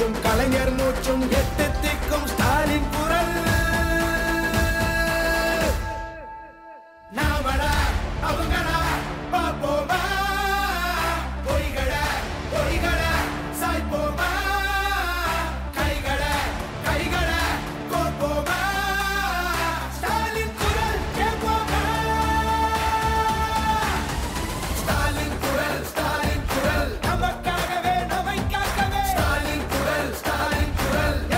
பேச்சும் கலைஞர் மூச்சும் எட்டு திக்கும் ஸ்டாலின் குரல். நாமடா அவங்களா பாப்போமா, பொய்கள பொய்கள சாய்ப்போமா, கைகள கைகள கோப்போமா, ஸ்டாலின் குரல் கேட்போமா. ஸ்டாலின் குரல் நமக்காகவே நம்மை காக்கவே. ஸ்டாலின் குரல்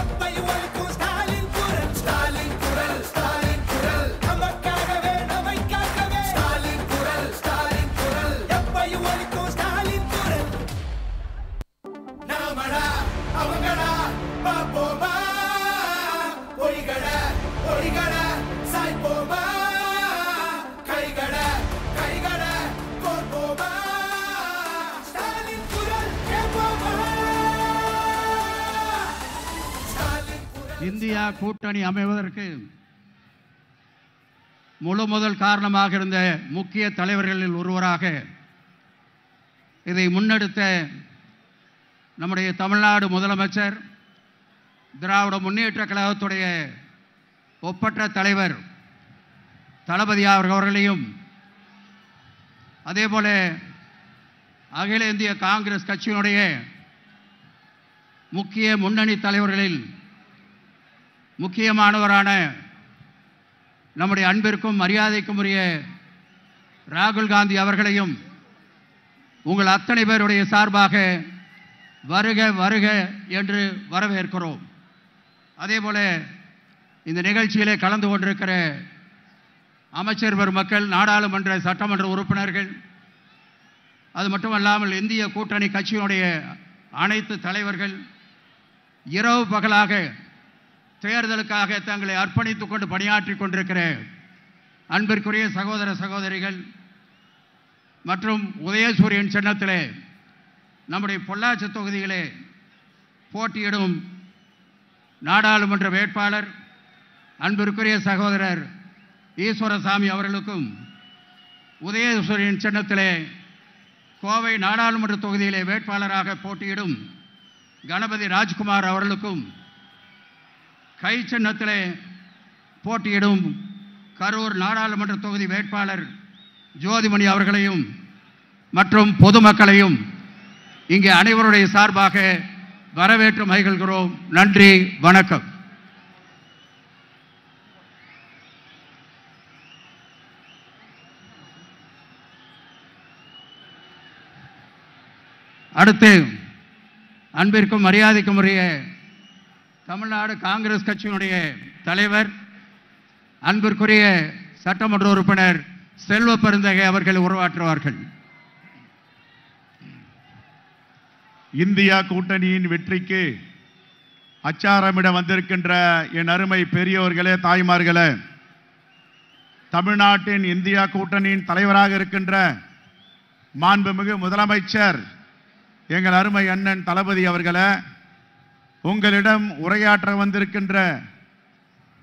எப்பையும் ஒலிக்கும் ஸ்டாலின் குரல். ஸ்டாலின் குரல் நமக்காகவே நம்மை காக்கவே. ஸ்டாலின் குரல் எப்பையும் ஒலிக்கும் ஸ்டாலின் குரல். நாமடா அவங்களா பாப்போமா, பொய்கள பொய்கள சாய்ப்போமா, கைகள கைகள கோப்போமா, ஸ்டாலின் குரல் கேட்போமா. ஸ்டாலின் குரல். இந்தியா கூட்டணி அமைவதற்கு முழு முதல் காரணமாக இருந்த முக்கிய தலைவர்களில் ஒருவராக இதை முன்னெடுத்த நம்முடைய தமிழ்நாடு முதலமைச்சர், திராவிட முன்னேற்ற கழகத்துடைய ஒப்பற்ற தலைவர் தளபதி அவர்களையும், அதேபோல அகில இந்திய காங்கிரஸ் கட்சியினுடைய முக்கிய முன்னணி தலைவர்களில் முக்கியமானவரான நம்முடைய அன்பிற்கும் மரியாதைக்கும் உரிய ராகுல் காந்தி அவர்களையும் உங்கள் அத்தனை பேருடைய சார்பாக வருக வருக என்று வரவேற்கிறோம். அதேபோல இந்த நிகழ்ச்சியிலே கலந்து கொண்டிருக்கிற அமைச்சர் பெருமக்கள், நாடாளுமன்ற சட்டமன்ற உறுப்பினர்கள், அது மட்டுமல்லாமல் இந்திய கூட்டணி கட்சியினுடைய அனைத்து தலைவர்கள், இரவு பகலாக தேர்தலுக்காக தங்களை அர்ப்பணித்துக் கொண்டு பணியாற்றி கொண்டிருக்கிற அன்பிற்குரிய சகோதர சகோதரிகள் மற்றும் உதயசூரியன் சின்னத்திலே நம்முடைய பொள்ளாச்சி தொகுதியிலே போட்டியிடும் நாடாளுமன்ற வேட்பாளர் அன்பிற்குரிய சகோதரர் ஈஸ்வரசாமி அவர்களுக்கும், உதயசூரியன் சின்னத்திலே கோவை நாடாளுமன்ற தொகுதியிலே வேட்பாளராக போட்டியிடும் கணபதி ராஜ்குமார் அவர்களுக்கும், கை சின்னத்திலே போட்டியிடும் கரூர் நாடாளுமன்ற தொகுதி வேட்பாளர் ஜோதிமணி அவர்களையும் மற்றும் பொதுமக்களையும் இங்கே அனைவருடைய சார்பாக வரவேற்று மகிழ்கிறோம். நன்றி, வணக்கம். அடுத்து அன்பிற்கும் மரியாதைக்கும் உரிய தமிழ்நாடு காங்கிரஸ் கட்சியினுடைய தலைவர் அன்பிற்குரிய சட்டமன்ற உறுப்பினர் செல்வ பெருந்தகை அவர்கள் உருவாற்றுவார்கள். இந்தியா கூட்டணியின் வெற்றிக்கு அச்சாரமிட வந்திருக்கின்ற என் அருமை பெரியோர்களே, தாய்மார்களே, தமிழ்நாட்டின் இந்தியா கூட்டணியின் தலைவராக இருக்கின்ற மாண்புமிகு முதலமைச்சர் எங்கள் அருமை அண்ணன் தளபதி அவர்களே, உங்களிடம் உரையாற்ற வந்திருக்கின்ற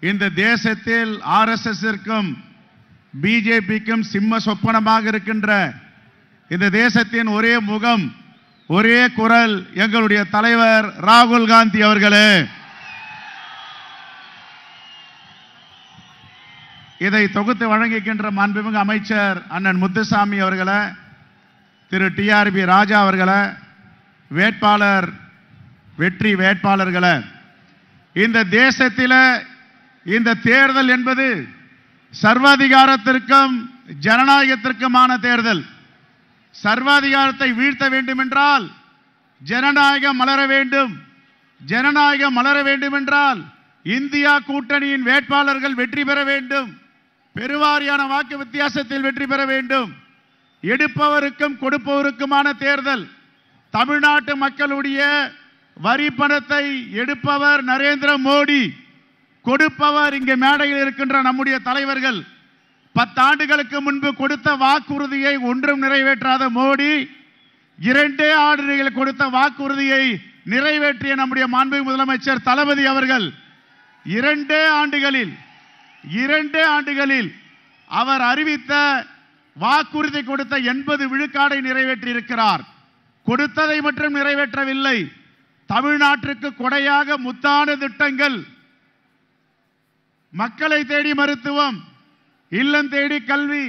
இந்த தேசத்தில் RSSற்கும் பிஜேபிக்கும் சிம்ம சொப்பனமாக இருக்கின்ற இந்த தேசத்தின் ஒரே முகம், ஒரே குரல் எங்களுடைய தலைவர் ராகுல் காந்தி அவர்களே, இதை தொகுத்து வழங்குகின்ற மாண்புமிகு அமைச்சர் அண்ணன் முத்துசாமி அவர்களே, திரு TRB ராஜா அவர்களே, வேட்பாளர் வெற்றி வேட்பாளர்களே, இந்த தேசத்தில் இந்த தேர்தல் என்பது சர்வாதிகாரத்திற்கும் ஜனநாயகத்திற்குமான தேர்தல். சர்வாதிகாரத்தை வீழ்த்த வேண்டும் என்றால் ஜனநாயகம் மலர வேண்டும். ஜனநாயகம் மலர வேண்டும் என்றால் இந்தியா கூட்டணியின் வேட்பாளர்கள் வெற்றி பெற வேண்டும். பெருவாரியான வாக்கு வித்தியாசத்தில் வெற்றி பெற வேண்டும். எடுப்பவருக்கும் கொடுப்பவருக்குமான தேர்தல். தமிழ்நாட்டு மக்களுடைய வரி பணத்தை எடுப்பவர் நரேந்திர மோடி, கொடுப்பவர் இங்கே மேடையில் இருக்கின்ற நம்முடைய தலைவர்கள். 10 ஆண்டுகளுக்கு முன்பு கொடுத்த வாக்குறுதியை ஒன்றும் நிறைவேற்றாத மோடி, 2 ஆண்டுகள் கொடுத்த வாக்குறுதியை நிறைவேற்றிய நம்முடைய மாண்புமிகு முதலமைச்சர் தளபதி அவர்கள் 2 ஆண்டுகளில் அவர் அறிவித்த வாக்குறுதி கொடுத்த 80 விழுக்காடை நிறைவேற்றி இருக்கிறார். கொடுத்ததை மட்டும் நிறைவேற்றவில்லை, தமிழ்நாட்டிற்கு கொடையாக முத்தான திட்டங்கள், மக்களை தேடி மருத்துவம், இல்லம் தேடி கல்வி,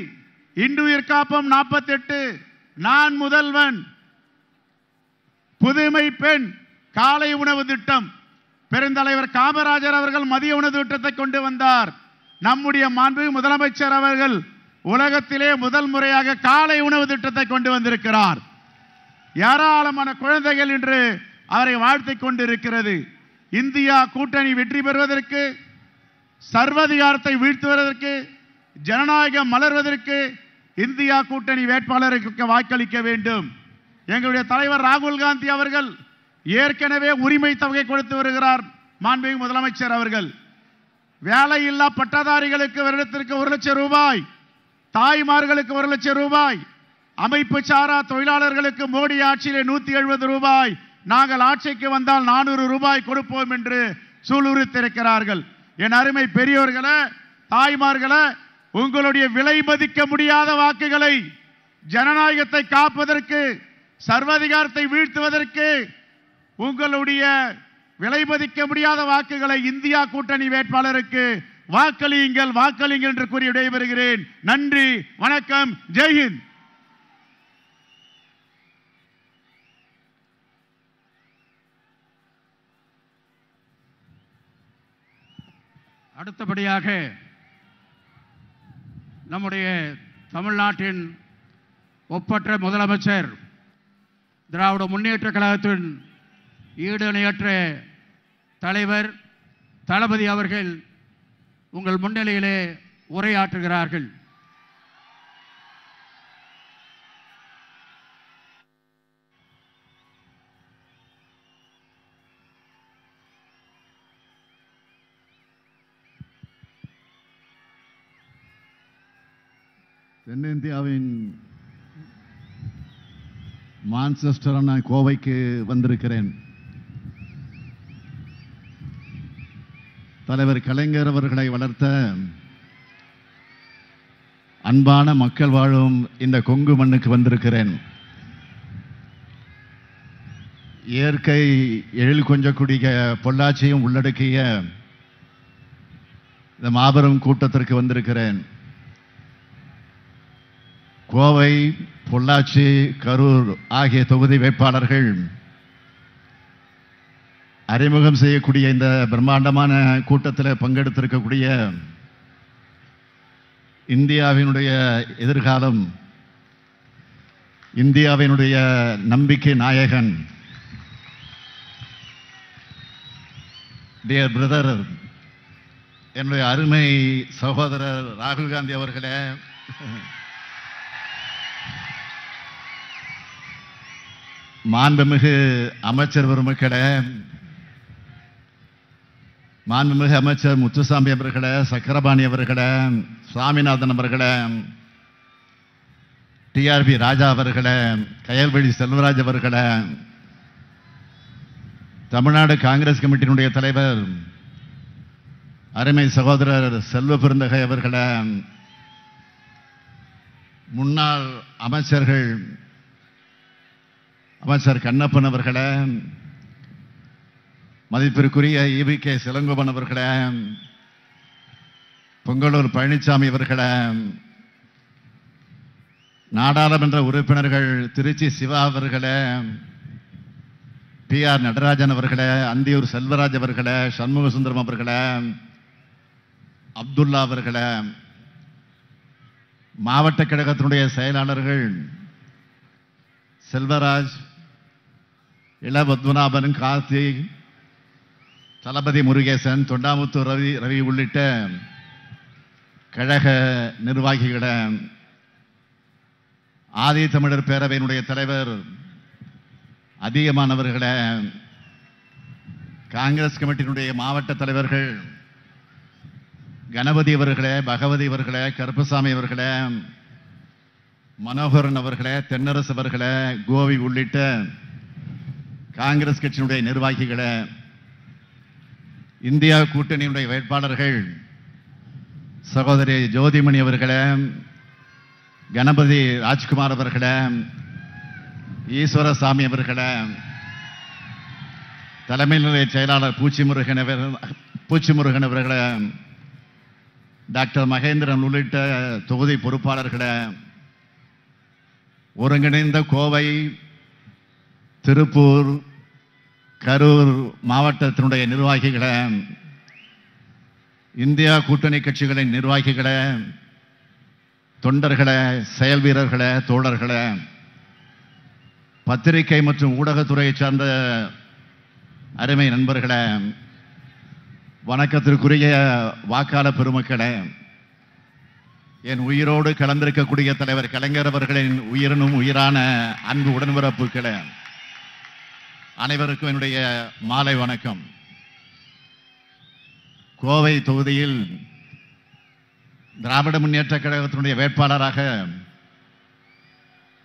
இன்றுயிர் காப்பம் 48, நான் முதல்வன், புதுமை பெண், காலை உணவு திட்டம். பெருந்தலைவர் காமராஜர் அவர்கள் மதிய உணவு திட்டத்தை கொண்டு வந்தார். நம்முடைய மாண்புமிகு முதலமைச்சர் அவர்கள் உலகத்திலே முதல் முறையாக காலை உணவு திட்டத்தை கொண்டு வந்திருக்கிறார். ஏராளமான குழந்தைகள் இன்று அவரை வாழ்த்திக் கொண்டிருக்கிறது. இந்தியா கூட்டணி வெற்றி பெறுவதற்கு, சர்வாதிகாரத்தை வீழ்த்துவதற்கு, ஜனநாயகம் மலர்வதற்கு இந்தியா கூட்டணி வேட்பாளருக்கு வாக்களிக்க வேண்டும். எங்களுடைய தலைவர் ராகுல் காந்தி அவர்கள் ஏற்கனவே உரிமை தொகை கொடுத்து வருகிறார். மாண்புமிகு முதலமைச்சர் அவர்கள் வேலையில்லா பட்டதாரிகளுக்கு வருடத்திற்கு 1 லட்சம் ரூபாய், தாய்மார்களுக்கு 1 லட்சம் ரூபாய், அமைப்பு சாரா தொழிலாளர்களுக்கு மோடி ஆட்சியிலே 170 ரூபாய், நாங்கள் ஆட்சிக்கு வந்தால் 400 ரூபாய் கொடுப்போம் என்று சூளுரித்திருக்கிறார்கள். என் அருமை பெரியோர்களே, தாய்மார்களே, உங்களுடைய விலை மதிக்க முடியாத வாக்குகளை ஜனநாயகத்தை காப்பதற்கு, சர்வாதிகாரத்தை வீழ்த்துவதற்கு உங்களுடைய விலை மதிக்க முடியாத வாக்குகளை இந்தியா கூட்டணி வேட்பாளருக்கு வாக்களியுங்கள், வாக்களியுங்கள் என்று கூறி விடைபெறுகிறேன். நன்றி, வணக்கம், ஜெய்ஹிந்த். அடுத்தபடியாக நம்முடைய தமிழ்நாட்டின் ஒப்பற்ற முதலமைச்சர், திராவிட முன்னேற்ற கழகத்தின் ஈடுணையற்ற தலைவர் தளபதி அவர்கள் உங்கள் முன்னிலையிலே உரையாற்றுகிறார்கள். தென்னிந்தியாவின் மான்செஸ்டரான கோவைக்கு வந்திருக்கிறேன். தலைவர் கலைஞர் அவர்களை வளர்த்த அன்பான மக்கள் வாழும் இந்த கொங்கு மண்ணுக்கு வந்திருக்கிறேன். இயற்கை எழில் கொஞ்சக்கூடிய பொள்ளாச்சியும் உள்ளடக்கிய இந்த மாபெரும் கூட்டத்திற்கு வந்திருக்கிறேன். கோவை, பொள்ளாச்சி, கரூர் ஆகிய தொகுதி வேட்பாளர்கள் அறிமுகம் செய்யக்கூடிய இந்த பிரம்மாண்டமான கூட்டத்தில் பங்கெடுத்திருக்கக்கூடிய இந்தியாவினுடைய எதிர்காலம், இந்தியாவினுடைய நம்பிக்கை நாயகன், டியர் பிரதர், என்னுடைய அருமை சகோதரர் ராகுல் காந்தி அவர்களே, மாண்புமிகு அமைச்சர் பெருமக்களே, மாண்புமிகு அமைச்சர் முத்துசாமி அவர்களே, சக்கரபாணி அவர்களே, சுவாமிநாதன் அவர்களே, டிஆர்பி ராஜா அவர்களே, கயல்வெளி செல்வராஜ் அவர்களே, தமிழ்நாடு காங்கிரஸ் கமிட்டியினுடைய தலைவர் அருமை சகோதரர் செல்வ பெருந்தகை அவர்களே, முன்னாள் அமைச்சர்கள் அமைச்சர் கண்ணப்பன் அவர்களே, மதிப்பிற்குரிய EVK சிலங்கோபன் அவர்களே, பொங்கலூர் பழனிசாமி அவர்களே, நாடாளுமன்ற உறுப்பினர்கள் திருச்சி சிவா அவர்களே, PR நடராஜன் அவர்களே, அந்தியூர் செல்வராஜ் அவர்களே, சண்முக சுந்தரம் அவர்களே, அப்துல்லா அவர்களே, மாவட்ட கழகத்தினுடைய செயலாளர்கள் செல்வராஜ், இளபத்மநாபன், கார்த்திக், தளபதி முருகேசன், தொண்டாமுத்து ரவி உள்ளிட்ட கழக நிர்வாகிகளே, ஆதி தமிழர் பேரவையினுடைய தலைவர் அதிகமானவர்களே, காங்கிரஸ் கமிட்டியினுடைய மாவட்ட தலைவர்கள் கணபதி அவர்களே, பகவதி அவர்களே, கருப்பசாமி அவர்களே, மனோகரன் அவர்களே, தென்னரசு அவர்களே, கோவி உள்ளிட்ட காங்கிரஸ் கட்சியினுடைய நிர்வாகிகளே, இந்தியா கூட்டணியினுடைய வேட்பாளர்கள் சகோதரி ஜோதிமணி அவர்களே, கணபதி ராஜ்குமார் அவர்களே, ஈஸ்வரசாமி அவர்களே, தலைமை நிலைய செயலாளர் பூச்சி முருகன் அவர்களை, டாக்டர் மகேந்திரன் உள்ளிட்ட தொகுதி பொறுப்பாளர்களை, ஒருங்கிணைந்த கோவை, திருப்பூர், கரூர் மாவட்டத்தினுடைய நிர்வாகிகளை, இந்தியா கூட்டணி கட்சிகளின் நிர்வாகிகளை, தொண்டர்களை, செயல் வீரர்களை, தோழர்களை, பத்திரிகை மற்றும் ஊடகத்துறையை சார்ந்த அருமை நண்பர்களே, வணக்கத்திற்குரிய வாக்காளர் பெருமக்களே, என் உயிரோடு கலந்திருக்கக்கூடிய தலைவர் கலைஞர் அவர்களின் உயிரினும் உயிரான அன்பு உடன்பிறப்புகளே, அனைவருக்கும் என்னுடைய மாலை வணக்கம். கோவை தொகுதியில் திராவிட முன்னேற்ற கழகத்தினுடைய வேட்பாளராக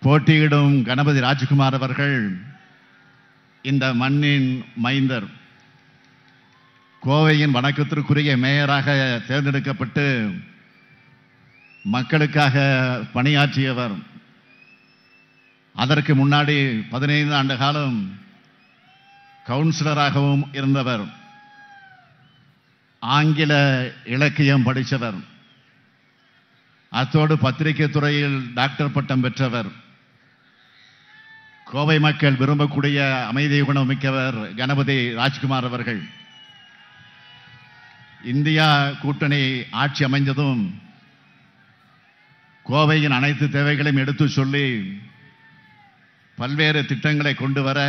போட்டியிடும் கணபதி ராஜ்குமார் அவர்கள் இந்த மண்ணின் மைந்தர். கோவையின் வணக்கத்திற்குரிய மேயராக தேர்ந்தெடுக்கப்பட்டு மக்களுக்காக பணியாற்றியவர். அதற்கு முன்னாடி 15 ஆண்டு காலம் கவுன்சிலராகவும் இருந்தவர். ஆங்கில இலக்கியம் படித்தவர். அத்தோடு பத்திரிகை துறையில் டாக்டர் பட்டம் பெற்றவர். கோவை மக்கள் விரும்பக்கூடிய அமைதி குணம் மிக்கவர் கணபதி ராஜ்குமார் அவர்கள். இந்தியா கூட்டணி ஆட்சி அமைந்ததும் கோவையின் அனைத்து தேவைகளையும் எடுத்து சொல்லி பல்வேறு திட்டங்களை கொண்டு வர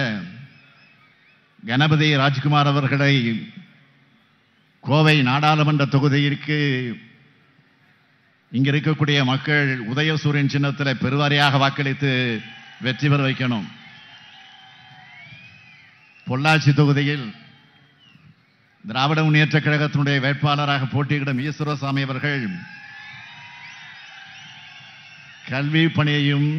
கணபதி ராஜ்குமார் அவர்களை கோவை நாடாளுமன்ற தொகுதிக்கு இங்க இருக்கக்கூடிய மக்கள் உதயசூரியன் சின்னத்தில் பெருவாரியாக வாக்களித்து வெற்றி பெற வைக்கணும். பொள்ளாச்சி தொகுதியில் திராவிட முன்னேற்ற கழகத்தினுடைய வேட்பாளராக போட்டியிடும் ஈஸ்வரசாமி அவர்கள் கல்வி பணியையும்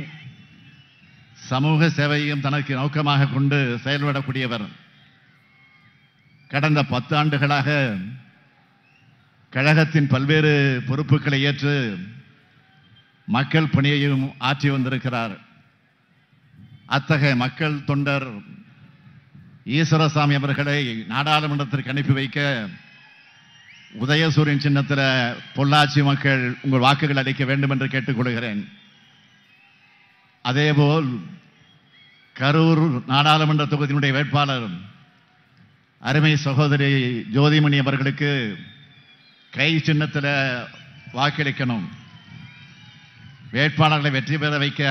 சமூக சேவையையும் தனக்கு நோக்கமாக கொண்டு செயல்படக்கூடியவர். கடந்த 10 ஆண்டுகளாக கழகத்தின் பல்வேறு பொறுப்புகளை ஏற்று மக்கள் பணியையும் ஆற்றி வந்திருக்கிறார். அத்தகைய மக்கள் தொண்டர் ஈஸ்வரசாமி அவர்களை நாடாளுமன்றத்திற்கு அனுப்பி வைக்க உதயசூரியன் சின்னத்தில் பொள்ளாச்சி மக்கள் உங்கள் வாக்குகள் அளிக்க வேண்டும் என்று கேட்டுக்கொள்கிறேன். அதேபோல் கரூர் நாடாளுமன்ற தொகுதியினுடைய வேட்பாளர் அருமை சகோதரி ஜோதிமணி அவர்களுக்கு கை சின்னத்தில் வாக்களிக்கணும். வேட்பாளர்களை வெற்றி பெற வைக்க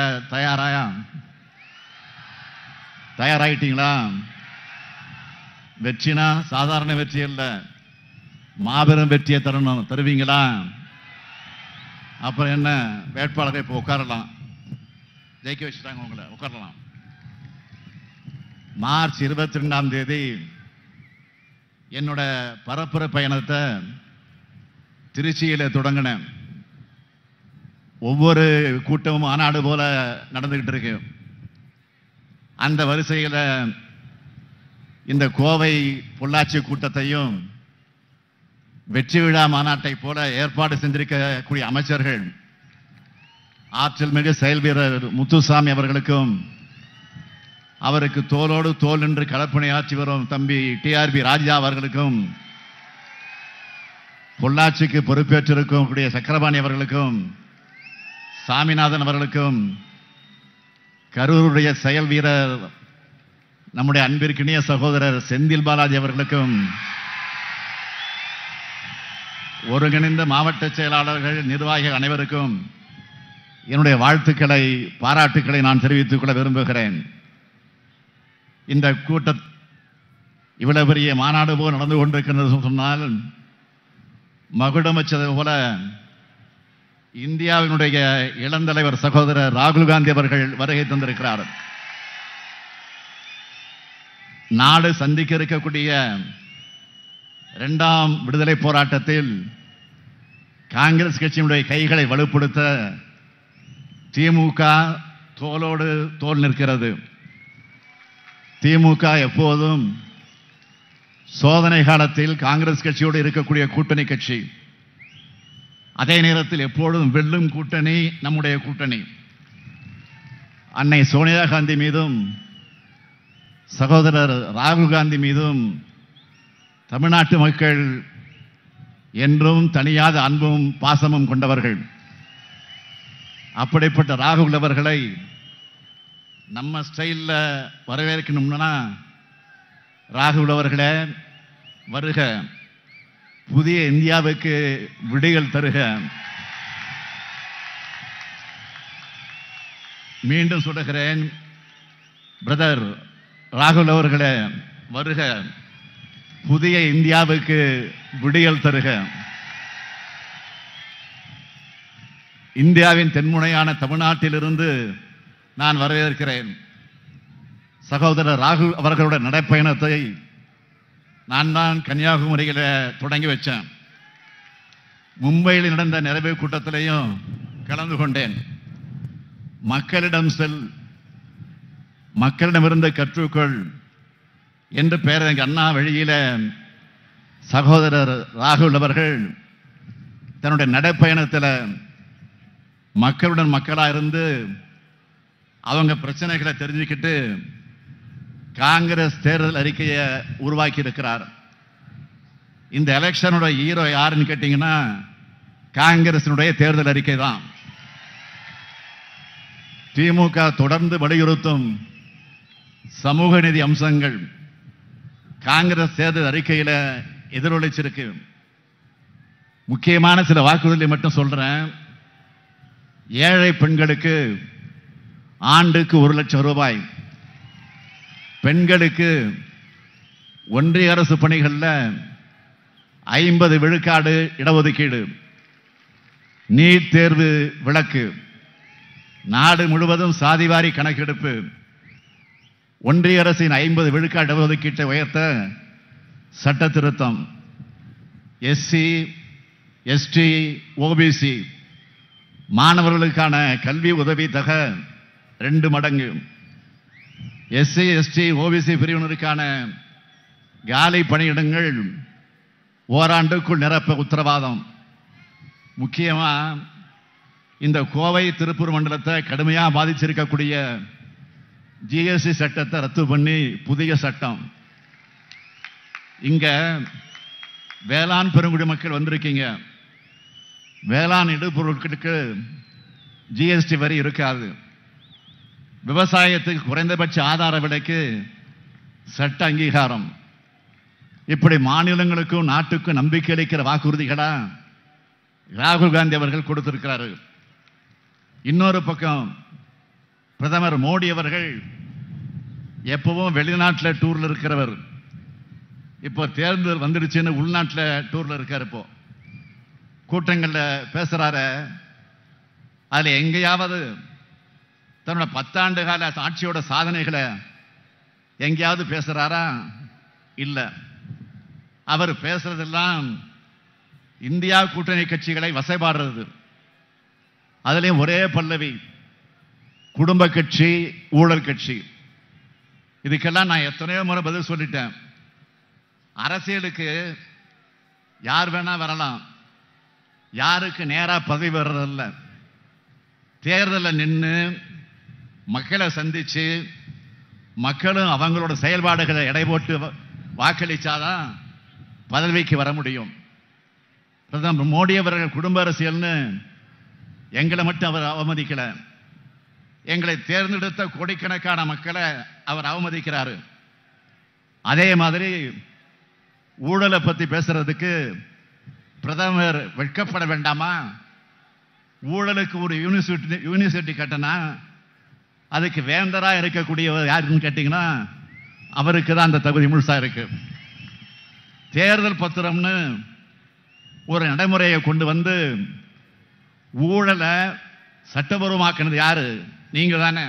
தயாராயிட்டீங்களா? வெற்றினா சாதாரண வெற்றி அல்ல, மாபெரும் வெற்றியை தருவீங்களா? அப்புறம் என்ன, வேட்பாளரை இப்போ உட்காரலாம், ஜெயிக்க வச்சுட்டாங்க, உங்களை உட்காரலாம். மார்ச் 22ஆம் தேதி என்னோட பரப்புர பயணத்தை திருச்சியில் தொடங்கினேன். ஒவ்வொரு கூட்டமும் மாநாடு போல நடந்துகிட்டு இருக்கு. அந்த வரிசையில் இந்த கோவை பொள்ளாச்சி கூட்டத்தையும் வெற்றி விழா மாநாட்டை போல ஏற்பாடு செஞ்சிருக்கக்கூடிய அமைச்சர்கள், ஆற்றல் மிகு செயல் வீரர் முத்துசாமி அவர்களுக்கும், அவருக்கு தோளோடு தோல் நின்று களப்பணியாற்றி வரும் தம்பி TRB ராஜா அவர்களுக்கும், பொள்ளாச்சிக்கு பொறுப்பேற்றிருக்கும் கூடிய சக்கரபாணி அவர்களுக்கும், சாமிநாதன் அவர்களுக்கும், கரூருடைய செயல் வீரர் நம்முடைய அன்பிற்கினிய சகோதரர் செந்தில் பாலாஜி அவர்களுக்கும், ஒருங்கிணைந்த மாவட்ட செயலாளர்கள், நிர்வாகிகள் அனைவருக்கும் என்னுடைய வாழ்த்துக்களை, பாராட்டுக்களை நான் தெரிவித்துக் கொள்ள விரும்புகிறேன். இந்த கூட்டம் இவ்வளவு பெரிய மாநாடு போல் நடந்து கொண்டிருக்கிறது சொன்னால் மகுடம் வச்சது போல இந்தியாவினுடைய இளந்தலைவர் சகோதரர் ராகுல் காந்தி அவர்கள் வருகை தந்திருக்கிறார். நாடு சந்திக்க இருக்கக்கூடிய 2ஆம் விடுதலை போராட்டத்தில் காங்கிரஸ் கட்சியினுடைய கைகளை வலுப்படுத்த திமுக தோளோடு தோள் நிற்கிறது. திமுக எப்போதும் சோதனை காலத்தில் காங்கிரஸ் கட்சியோடு இருக்கக்கூடிய கூட்டணி கட்சி. அதே நேரத்தில் எப்பொழுதும் வெல்லும் கூட்டணி நம்முடைய கூட்டணி. அன்னை சோனியா காந்தி மீதும் சகோதரர் ராகுல் காந்தி மீதும் தமிழ்நாட்டு மக்கள் என்றும் தனியாத அன்பும் பாசமும் கொண்டவர்கள். அப்படிப்பட்ட ராகுல் அவர்களை நம்ம ஸ்டைல்ல வரவேற்கணும்னா, ராகுல் அவர்களே வருக, புதிய இந்தியாவுக்கு விடியல் தருக. மீண்டும் சொல்லுகிறேன், பிரதர் ராகுல் அவர்களே வருக, புதிய இந்தியாவுக்கு விடியல் தருக. இந்தியாவின் தென்முனையான தமிழ்நாட்டிலிருந்து நான் வரவேற்கிறேன். சகோதரர் ராகுல் அவர்களுடைய நடைப்பயணத்தை நான் தான் கன்னியாகுமரியில் தொடங்கி வச்சேன். மும்பையில் நடந்த நிறைவு கூட்டத்திலையும் கலந்து கொண்டேன். மக்களிடம் செல், மக்களிடமிருந்து கற்றுக்கொள் என்று பேரறிஞர் அண்ணா வழியில சகோதரர் ராகுல் அவர்கள் தன்னுடைய நடைப்பயணத்தில் மக்களுடன் மக்களாக இருந்து அவங்க பிரச்சனைகளை தெரிஞ்சுக்கிட்டு காங்கிரஸ் தேர்தல் அறிக்கையை உருவாக்கி இருக்கிறார். இந்த எலெக்ஷனோட ஹீரோ யாருன்னு கேட்டீங்கன்னா காங்கிரசினுடைய தேர்தல் அறிக்கை தான். திமுக தொடர்ந்து வலியுறுத்தும் சமூக நீதி அம்சங்கள் காங்கிரஸ் தேர்தல் அறிக்கையில எதிரொலிச்சிருக்கு. முக்கியமான சில வாக்குறுதிகளை மட்டும் சொல்றேன். ஏழை பெண்களுக்கு ஆண்டுக்கு 1 லட்சம் ரூபாய், பெண்களுக்கு ஒன்றிய அரசு பணிகளில் 50 விழுக்காடு இடஒதுக்கீடு, நீட் தேர்வு விலக்கு, நாடு முழுவதும் சாதிவாரி கணக்கெடுப்பு, ஒன்றிய அரசின் 50 விழுக்காடு இடஒதுக்கீட்டை உயர்த்த சட்ட திருத்தம், எஸ்சி எஸ்டி ஓபிசி மாணவர்களுக்கான கல்வி உதவி தொகை 2 மடங்கு, எஸ்சி எஸ்டி ஓபிசி பிரிவினருக்கான காலி பணியிடங்கள் ஓராண்டுக்குள் நிரப்ப உத்தரவாதம். முக்கியமா இந்த கோவை திருப்பூர் மண்டலத்தை கடுமையாக பாதிச்சிருக்கக்கூடிய ஜிஎஸ்டி சட்டத்தை ரத்து பண்ணி புதிய சட்டம். இங்க வேளாண் பெருங்குடி மக்கள் வந்திருக்கீங்க. வேளாண் இடுபொருட்களுக்கு ஜிஎஸ்டி வரி இருக்காது. விவசாயத்துக்கு குறைந்தபட்ச ஆதார விலைக்கு சட்ட அங்கீகாரம். இப்படி மாநிலங்களுக்கும் நாட்டுக்கும் நம்பிக்கை அளிக்கிற வாக்குறுதிகளா ராகுல் காந்தி அவர்கள் கொடுத்திருக்கிறாரு. இன்னொரு பக்கம் பிரதமர் மோடி அவர்கள் எப்பவும் வெளிநாட்டில் டூர்ல இருக்கிறவர். இப்போ தேர்தல் வந்துடுச்சுன்னு உள்நாட்டில் டூர்ல இருக்கார். இப்போ கூட்டங்களில் பேசுறாரு. அதுல எங்கேயாவது தன்னோட 10 ஆண்டு கால ஆட்சியோட சாதனைகளை எங்கேயாவது பேசுறாரா? இல்ல. அவர் பேசுறதெல்லாம் இந்தியா கூட்டணி கட்சிகளை வசைபாடுறது. அதுலயும் ஒரே பல்லவி, குடும்ப கட்சி, ஊழல் கட்சி. இதுக்கெல்லாம் நான் எத்தனையோ முறை பதில் சொல்லிட்டேன். அரசியலுக்கு யார் வேணா வரலாம், யாருக்கு நேரா பதவி வர்றதில்ல. தேர்தலில் நின்று மக்களை சந்திச்சு மக்களும் அவங்களோட செயல்பாடுகளை எடை போட்டு வாக்களிச்சாதான் பதவிக்கு வர முடியும். பிரதமர் மோடி அவர்கள் குடும்ப அரசியல்னு எங்களை மட்டும் அவர் அவமதிக்கல, எங்களை தேர்ந்தெடுத்த கோடிக்கணக்கான மக்களை அவர் அவமதிக்கிறாரு. அதே மாதிரி ஊழலை பத்தி பேசுறதுக்கு பிரதமர் வெட்கப்பட வேண்டாமா? ஊழலுக்கு ஒரு யூனிவர்சிட்டி கட்டினா அதுக்கு வேந்தரா இருக்கக்கூடியவர் யாருன்னு கேட்டீங்கன்னா அவருக்கு தான் அந்த தகுதி முழுசா இருக்கு. தேர்தல் பத்திரம்னு ஒரு நடைமுறையை கொண்டு வந்து ஊழலை சட்டபூர்வமாக்கினது யாரு? நீங்க தானே.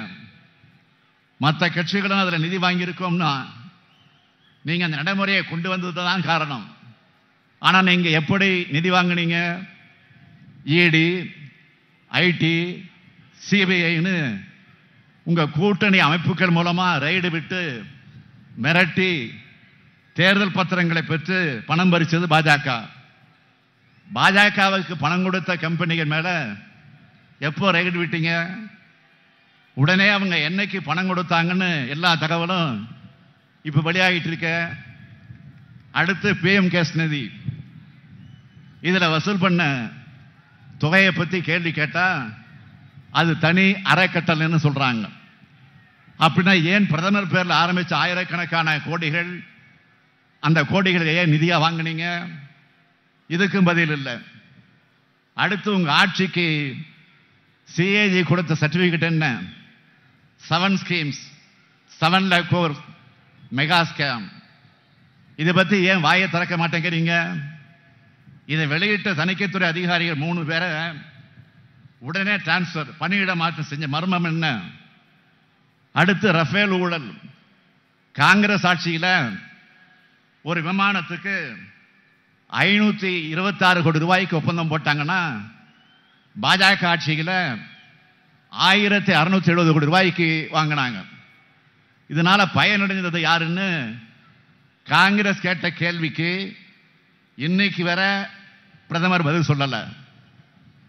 மற்ற கட்சிகளும் அதுல நிதி வாங்கியிருக்கோம்னா நீங்க அந்த நடைமுறையை கொண்டு வந்ததுதான் காரணம். ஆனா நீங்க எப்படி நிதி வாங்கினீங்க? இடி, ஐடி, சிபிஐன்னு உங்க கூட்டணி அமைப்புகள் மூலமா ரைடு விட்டு மிரட்டி தேர்தல் பத்திரங்களை பெற்று பணம் பறிச்சது பாஜக. பாஜகவுக்கு பணம் கொடுத்த கம்பெனிகள் மேல எப்போ ரைடு விட்டீங்க? உடனே அவங்க என்னைக்கு பணம் கொடுத்தாங்கன்னு எல்லா தகவலும் இப்ப வெளியாகிட்டு இருக்க. அடுத்து பிஎம் கேஸ் நிதி, இதுல வசூல் பண்ண தொகையை பத்தி கேள்வி கேட்டா அது தனி அறக்கட்டளைன்னு சொல்றாங்க. அப்படின்னா ஏன் பிரதமர் பேர்ல ஆரம்பிச்ச ஆயிரக்கணக்கான கோடிகள், அந்த கோடிகளை ஏன் நிதியா வாங்கினீங்க? இதுக்கும் பதில் இல்லை. அடுத்து உங்க ஆட்சிக்கு சிஏஜி கொடுத்த சர்டிபிகேட் என்ன? 7 schemes, 7 lakh crore mega scam. இதை பத்தி ஏன் வாயை திறக்க மாட்டேங்கிறீங்க? இதை வெளியிட்ட தணிக்கைத்துறை அதிகாரிகள் 3 பேரை உடனே டிரான்ஸ்பர், பணியிட மாற்றம் செஞ்ச மர்மம் என்ன? அடுத்து ரஃபேல் ஊழல். காங்கிரஸ் ஆட்சியில் ஒரு விமானத்துக்கு 526 கோடி ரூபாய்க்கு ஒப்பந்தம் போட்டாங்கன்னா பாஜக ஆட்சியில் 1670 கோடி ரூபாய்க்கு வாங்கினாங்க. இதனால பயனடைந்தது யாருன்னு காங்கிரஸ் கேட்ட கேள்விக்கு இன்னைக்கு வர பிரதமர் பதில் சொல்லல.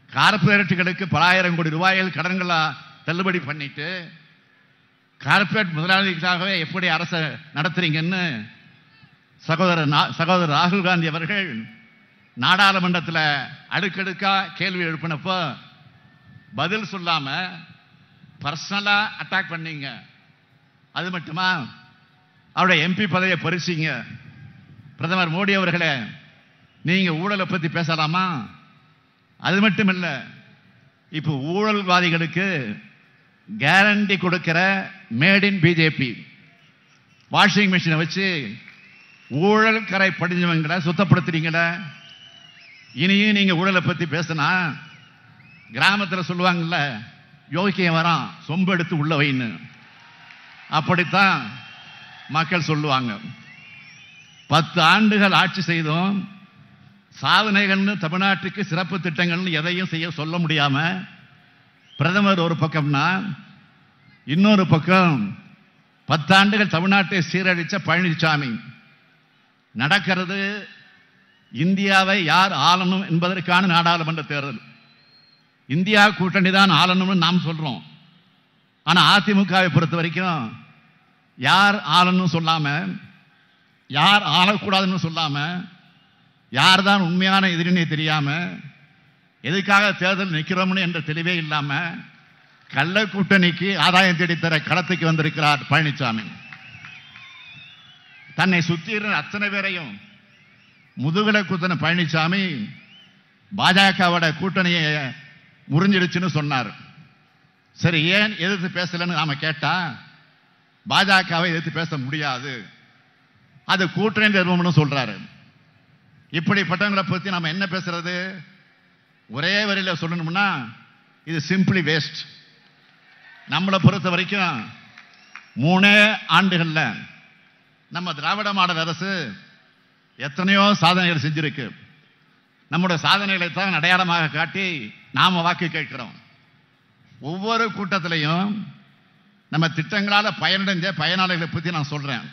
கார்பரேட்டுகளுக்கு பல ஆயிரம் கோடி ரூபாய்கள் கடன்களா தள்ளுபடி பண்ணிட்டு கார்பரேட் முதலாளிகளாகவே எப்படி அரசை நடத்துறீங்கன்னு சகோதரர் ராகுல் காந்தி அவர்கள் நாடாளுமன்றத்தில் அடுக்கடுக்கா கேள்வி எழுப்பினப்போ பதில் சொல்லாம பர்சனலா அட்டாக் பண்ணீங்க. அது மட்டுமா, அவருடைய எம்பி பதவியை பறிச்சீங்க. பிரதமர் மோடி அவர்களே, நீங்க ஊழலை பத்தி பேசலாமா? அது மட்டும் இல்ல, இப்ப ஊழல்வாதிகளுக்கு கேரண்டி கொடுக்கிற மேட் இன் பிஜேபி வாஷிங் மிஷினை வச்சு ஊழல் கரை படிஞ்சவங்களை சுத்தப்படுத்துறீங்கள. இனியும் நீங்க ஊழலை பத்தி பேசினா கிராமத்தில் சொல்லுவாங்கல்ல, யோகியம் வரான் சொம்பு எடுத்து உள்ள வைன்னு. அப்படித்தான் மக்கள் சொல்லுவாங்க. 10 ஆண்டுகள் ஆட்சி செய்தோம், சாதனைகள்னு தமிழ்நாட்டுக்கு சிறப்பு திட்டங்கள்னு எதையும் செய்ய சொல்ல முடியாம பிரதமர் ஒரு பக்கம்னா, இன்னொரு பக்கம் 10 ஆண்டுகள் தமிழ்நாட்டை சீரழிச்ச பழனிசாமி. நடக்கிறது இந்தியாவை யார் ஆளணும் என்பதற்கான நாடாளுமன்ற தேர்தல். இந்தியா கூட்டணி தான் ஆளணும்னு நாம் சொல்றோம். ஆனா அதிமுகவை பொறுத்த வரைக்கும் யார் ஆளணும்னு சொல்லாம, யார் ஆளக்கூடாதுன்னு சொல்லாம, யார் தான் உண்மையான எதிரினே தெரியாம, எதுக்காக தேர்தல் நிற்கிறோம்னு என்ற தெளிவே இல்லாம கள்ள கூட்டணிக்கு ஆதாயம் தேடித்தர களத்துக்கு வந்திருக்கிறார் பழனிசாமி. தன்னை சுற்றி அத்தனை பேரையும் முதுகலை குத்தன பழனிசாமி பாஜகவோட கூட்டணியை முறிஞ்சிடுச்சுன்னு சொன்னார். சரி, ஏன் எதிர்த்து பேசலன்னு நாம கேட்டா, பாஜகவை எதிர்த்து பேச முடியாது, அது கூட்டணி நிறுவனம் சொல்றாரு. இப்படிப்பட்டவங்களை பத்தி நாம என்ன பேசுறது? ஒரே வரியில சொல்லணும்னா இது சிம்பிளி வேஸ்ட். நம்மளை பொறுத்த வரைக்கும் 3 ஆண்டுகள்ல நம்ம திராவிட மாடல் அரசு எத்தனையோ சாதனைகள் செஞ்சிருக்கு. நம்முடைய சாதனைகளை தான் அடையாளமாக காட்டி நாம வாக்கு கேட்கிறோம். ஒவ்வொரு கூட்டத்திலையும் நம்ம திட்டங்களால பயனடைஞ்ச பயனாளிகளை பத்தி நான் சொல்றேன்.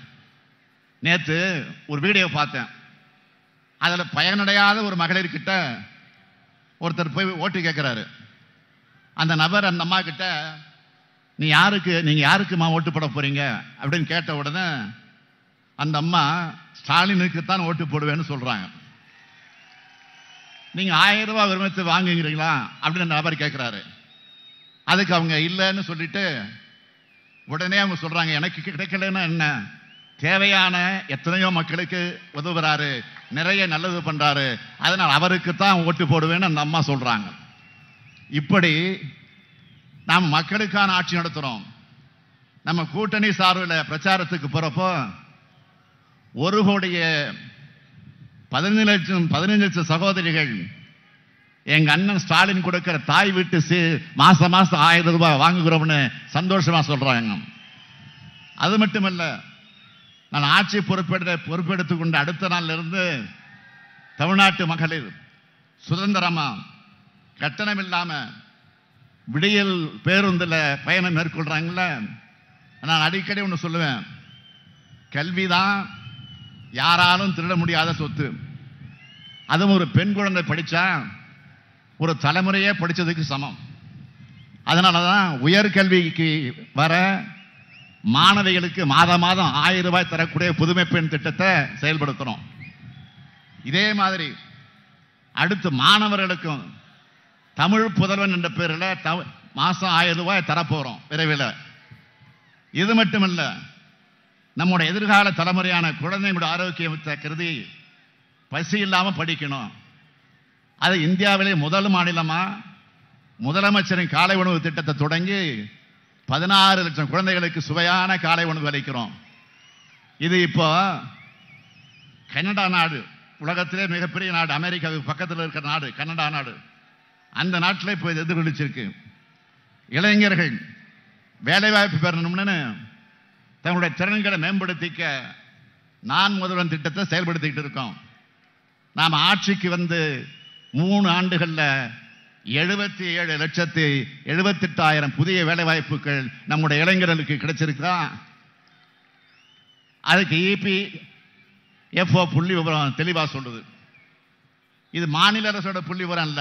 நேற்று ஒரு வீடியோ பார்த்தேன். அதுல பயனடையாத ஒரு மகளிர்கிட்ட ஒருத்தர் போய் ஓட்டு கேட்கிறாரு. அந்த நபர் அந்த அம்மா கிட்ட, நீங்க யாருக்குமா ஓட்டு போட போறீங்க அப்படின்னு கேட்ட உடனே அந்த அம்மா ஸ்டாலினுக்கு தான் ஓட்டு போடுவேன்னு சொல்றாங்க. நீங்க 1000 ரூபாய் விரும்பத்து வாங்குகிறீங்களா அப்படின்னு அந்த நபர் கேட்கிறாரு. அதுக்கு அவங்க இல்லைன்னு சொல்லிட்டு உடனே அவங்க சொல்றாங்க, எனக்கு கிடைக்கலன்னா என்ன, தேவையான எத்தனையோ மக்களுக்கு உதவுறாரு, நிறைய நல்லது பண்றாரு, அதனால் அவருக்கு தான் ஓட்டு போடுவேன்னு அந்த அம்மா சொல்றாங்க. இப்படி நாம் மக்களுக்கான ஆட்சி நடத்துறோம். நம்ம கூட்டணி சார்பில் பிரச்சாரத்துக்கு போறப்போ 15 லட்சம் சகோதரிகள் எங்க அண்ணன் ஸ்டாலின் கொடுக்கிற தாய் வீட்டு மாசம் 1000 ரூபாய் வாங்குகிறோம்னு சந்தோஷமா சொல்றாங்க. அது மட்டுமல்ல, நான் ஆட்சி பொறுப்பெடுத்துக் கொண்ட அடுத்த நாள்ல இருந்து தமிழ்நாட்டு மகளிர் சுதந்திரமா கட்டணம் இல்லாம விடியல் பேருந்துல பயணம் மேற்கொள்றாங்கல்ல. நான் அடிக்கடி ஒன்று சொல்லுவேன், கல்விதான் யாராலும் திருட முடியாத சொத்து. அதுவும் ஒரு பெண் குழந்தை படிச்சா ஒரு தலைமுறையே படிச்சதுக்கு சமம். அதனாலதான் உயர்கல்விக்கு வர மாணவிகளுக்கு மாதம் 1000 ரூபாய் தரக்கூடிய புதுமை பெண் திட்டத்தை செயல்படுத்துறோம். இதே மாதிரி அடுத்து மாணவர்களுக்கும் தமிழ் புதல்வன் என்ற பேரில் மாசம் 1000 ரூபாய் தரப்போறோம் விரைவில். இது மட்டுமல்ல, நம்முடைய எதிர்கால தலைமுறையான குழந்தைங்களோட ஆரோக்கியத்தை கருதி பசி இல்லாமல் படிக்கணும். அது இந்தியாவிலே முதல் மாநிலமா முதலமைச்சரின் காலை உணவு திட்டத்தை தொடங்கி 16 லட்சம் குழந்தைகளுக்கு சுவையான காலை உணவு அளிக்கிறோம். இது இப்போ கனடா நாடு, உலகத்திலே மிகப்பெரிய நாடு, அமெரிக்காவுக்கு பக்கத்தில் இருக்கிற நாடு கனடா நாடு, அந்த நாட்டில் இப்போ எதிர்கொண்டிருக்கு. இளைஞர்கள் வேலைவாய்ப்பு பெறணும்னு தங்களுடைய திறன்களை மேம்படுத்திக்க நான் முதல்வன் திட்டத்தை செயல்படுத்திக்கிட்டு இருக்கோம். நாம் ஆட்சிக்கு வந்து 3 ஆண்டுகளில் 77,78,000 புதிய வேலைவாய்ப்புகள் நம்முடைய இளைஞர்களுக்கு கிடைச்சிருக்கா. அதுக்கு EPFO புள்ளி விவரம் தெளிவாக சொல்லுது. இது மாநில அரசோட புள்ளி விவரம் அல்ல,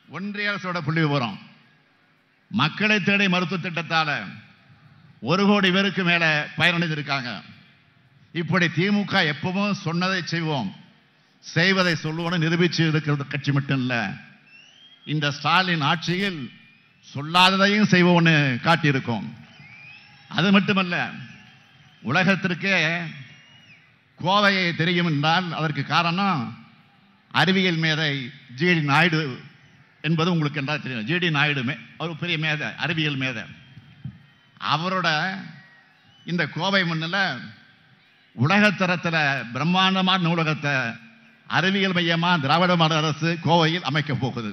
ஒன்றிய அரசோட புள்ளி விவரம். மக்களை தேடி மருத்துவ திட்டத்தால் 1 கோடி பேருக்கு மேல பயனடைந்திருக்காங்க. இப்படி திமுக எப்பவும் சொன்னதை செய்வோம், செய்வதை சொல்லுவோம் நிரூபிச்சு இருக்கிற கட்சி மட்டும் இல்ல, இந்த ஸ்டாலின் ஆட்சியில் சொல்லாததையும் செய்வோம்னு காட்டியிருக்கோம். அது மட்டுமல்ல, உலகத்திற்கே கோவையை தெரியும் என்றால் அதற்கு காரணம் அறிவியல் மேதை GD நாயுடு என்பது உங்களுக்கு என்றால் தெரியும். GD நாயுடு ஒரு பெரிய மேதை, அறிவியல் மேதை. அவரோட இந்த கோவை மண்ணில் உலகத்தரத்தில் பிரம்மாண்டமான நூலகத்தை அறிவியல் மையமா திராவிட மாடல் அரசு கோவையில் அமைக்க போகுது.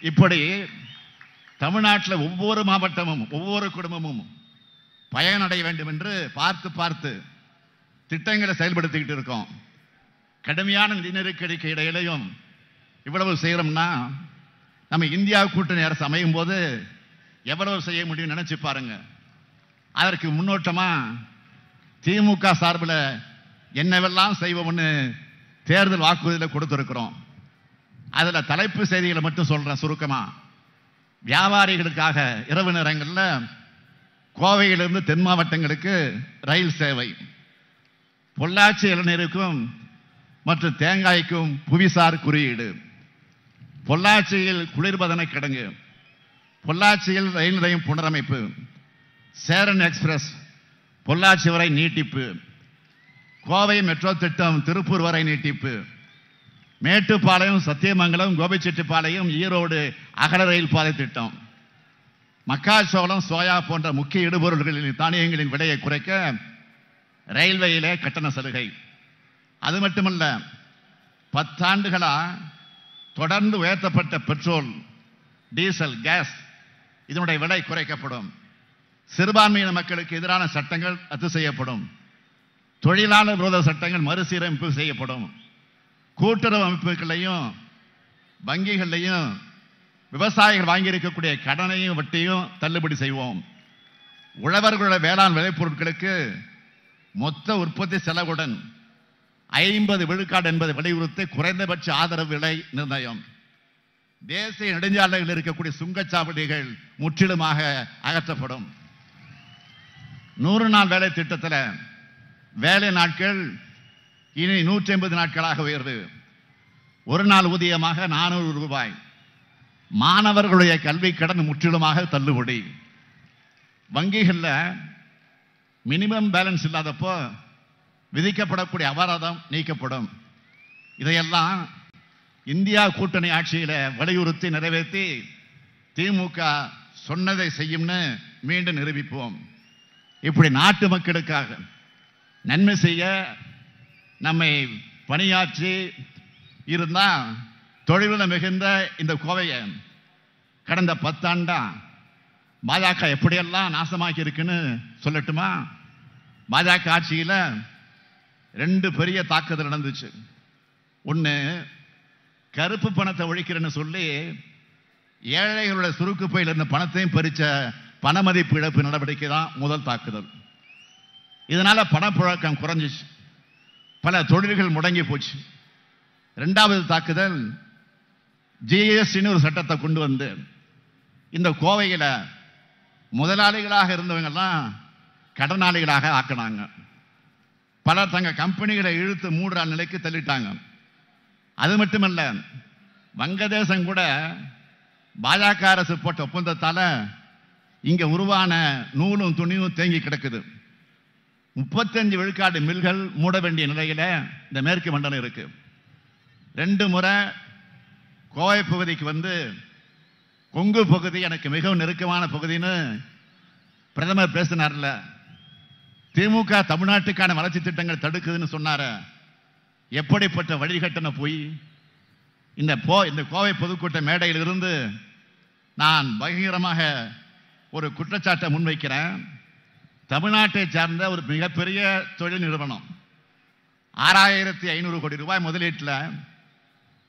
இப்படி தமிழ்நாட்டில் ஒவ்வொரு மாவட்டமும் ஒவ்வொரு குடும்பமும் பயனடைய வேண்டும் என்று பார்த்து பார்த்து திட்டங்களை செயல்படுத்திக்கிட்டு இருக்கோம். கடுமையான நிதி நெருக்கடிக்கு இடையிலையும் இவ்வளவு செய்யறோம்னா நம்ம இந்தியா கூட்டணி அரசு அமையும் போது எவ்வளவு செய்ய முடியும் நினைச்சு பாருங்க. அதற்கு முன்னோட்டமா திமுக சார்பில் என்னவெல்லாம் செய்வோம்னு தேர்தல் வாக்குறுதியில் கொடுத்திருக்கிறோம். அதுல தலைப்பு செய்திகளை மட்டும் சொல்றேன் சுருக்கமா. வியாபாரிகளுக்காக இரவு நேரங்களில் கோவையிலிருந்து தென் மாவட்டங்களுக்கு ரயில் சேவை, பொள்ளாச்சி இளநீருக்கும் மற்றும் தேங்காய்க்கும் புவிசார் குறியீடு, பொள்ளாச்சியில் குளிர்பதன கிடங்கு, பொள்ளாச்சியில் ரயில் நிலையம் புனரமைப்பு, சேரன் எக்ஸ்பிரஸ் பொள்ளாச்சி வரை நீட்டிப்பு, கோவை மெட்ரோ திட்டம் திருப்பூர் வரை நீட்டிப்பு, மேட்டுப்பாளையம் சத்தியமங்கலம் கோபிச்செட்டிப்பாளையம் ஈரோடு அகல ரயில் பாதை திட்டம், மக்காச்சோளம் சோயா போன்ற முக்கிய இடுபொருள்களின் தானியங்களின் விலையை குறைக்க ரயில்வேயிலே கட்டண சலுகை. அது மட்டுமல்ல, 10 ஆண்டுகளா தொடர்ந்து உயர்த்தப்பட்ட பெட்ரோல், டீசல், கேஸ் இதனுடைய விலை குறைக்கப்படும். சிறுபான்மையின மக்களுக்கு எதிரான சட்டங்கள் ரத்து செய்யப்படும். தொழிலாளர் விரோத சட்டங்கள் மறுசீரமைப்பு செய்யப்படும். கூட்டுறவு அமைப்புகளையும் வங்கிகளையும் விவசாயிகள் வாங்கியிருக்கக்கூடிய கடனையும் வட்டியும் தள்ளுபடி செய்வோம். உழவர்களுடைய வேளாண் விளைபொருட்களுக்கு மொத்த உற்பத்தி செலவுடன் 50 விழுக்காடு என்பதை வலியுறுத்தி குறைந்தபட்ச ஆதரவு விலை நிர்ணயம். தேசிய நெடுஞ்சாலைகளில் இருக்கக்கூடிய சுங்கச்சாவடிகள் முற்றிலுமாக அகற்றப்படும். 100 நாள் வேலை திட்டத்தில் வேலை நாட்கள் இனி 150 நாட்களாக உயர்வு. 1 நாள் ஊதியமாக 400 ரூபாய். மாணவர்களுடைய கல்வி கடன் முற்றிலுமாக தள்ளுபடி. வங்கிகளில் மினிமம் பேலன்ஸ் இல்லாதப்போ விதிக்கப்படக்கூடிய அபராதம் நீக்கப்படும். இதையெல்லாம் இந்தியா கூட்டணி ஆட்சியில வலியுறுத்தி நிறைவேற்றி திமுக சொன்னதை செய்யும்னு மீண்டும் நிரூபிப்போம். இப்படி நாட்டு மக்களுக்காக நன்மை செய்ய நம்மை பணியாற்றி இருந்தா தொழில்நுட்பம் மிகுந்த இந்த கோவையை கடந்த 10 ஆண்டா பாஜக எப்படியெல்லாம் நாசமாக்கி இருக்குன்னு சொல்லட்டுமா? பாஜக ஆட்சியில் 2 பெரிய தாக்குதல் நடந்துச்சு. ஒன்று, கருப்பு பணத்தை ஒழிக்கிறேன்னு சொல்லி ஏழைகளுடைய சுருக்கு பையில் இருந்த பணத்தையும் பறிச்ச பண மதிப்பு இழப்பு நடவடிக்கை தான் முதல் தாக்குதல். இதனால பணப்புழக்கம் குறைஞ்சிச்சு, பல தொழில்கள் முடங்கி போச்சு. 2வது தாக்குதல், GSTன்னு ஒரு சட்டத்தை கொண்டு வந்து இந்த கோவையில் முதலாளிகளாக இருந்தவங்கெல்லாம் கடனாளிகளாக ஆக்கினாங்க. பலர் தங்க கம்பெனிகளை இழுத்து மூடுற நிலைக்கு தள்ளிட்டாங்க. அது மட்டுமல்ல, வங்கதேசம் கூட பாஜக அரசு போட்ட ஒப்பந்தத்தால இங்க உருவான நூலும் துணியும் தேங்கி கிடக்குது. 35 விழுக்காடு மில்கள் மூட வேண்டிய நிலையில இந்த மேற்கு மண்டலம் இருக்கு. 2 முறை கோவை பகுதிக்கு வந்து கொங்கு பகுதி எனக்கு மிகவும் நெருக்கமான பகுதின்னு பிரதமர் பேசினார்ல. திமுக தமிழ்நாட்டுக்கான வளர்ச்சி திட்டங்கள் தடுக்குதுன்னு சொன்னார. எப்படிப்பட்ட வழிகட்டண போய் இந்த கோவை பொதுக்கூட்ட மேடையில் இருந்து நான் பகிரங்கமாக ஒரு குற்றச்சாட்டை முன்வைக்கிறேன். தமிழ்நாட்டை சார்ந்த ஒரு மிகப்பெரிய தொழில் நிறுவனம் 6500 கோடி ரூபாய் முதலீட்டில்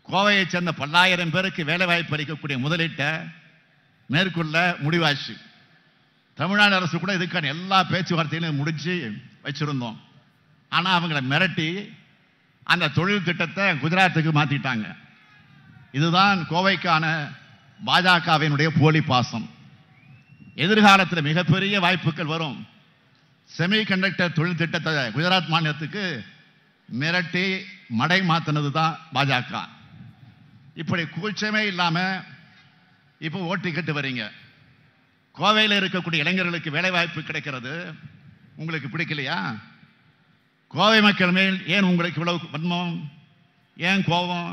கோவையை சேர்ந்த 10,000 பேருக்கு வேலை வாய்ப்பு அளிக்கக்கூடிய முதலீட்டை மேற்கொள்ள முடிவாச்சு. தமிழ்நாடு அரசு கூட இதுக்கான எல்லா பேச்சுவார்த்தைகளையும் முடிச்சு வச்சிருந்தோம். ஆனால் அவங்களை மிரட்டி அந்த தொழில் திட்டத்தை குஜராத்துக்கு மாற்றிட்டாங்க. இதுதான் கோவைக்கான பாஜகவினுடைய போலி பாசம். எதிர்காலத்தில் மிகப்பெரிய வாய்ப்புகள் வரும். செமி கண்டக்டர் தொழில் திட்டத்தை குஜராத் மாநிலத்துக்கு மிரட்டி மடை மாத்தினது தான் பாஜக. இப்படி கூச்சமே இல்லாம இப்போ ஓட்டி கட்டு வரீங்க. கோவையில் இருக்கக்கூடிய இளைஞர்களுக்கு வேலை வாய்ப்பு கிடைக்கிறது, உங்களுக்கு பிடிக்கலையா? கோவை மக்கள் மேல் ஏன் உங்களுக்கு இவ்வளவு வன்மம், ஏன் கோபம்?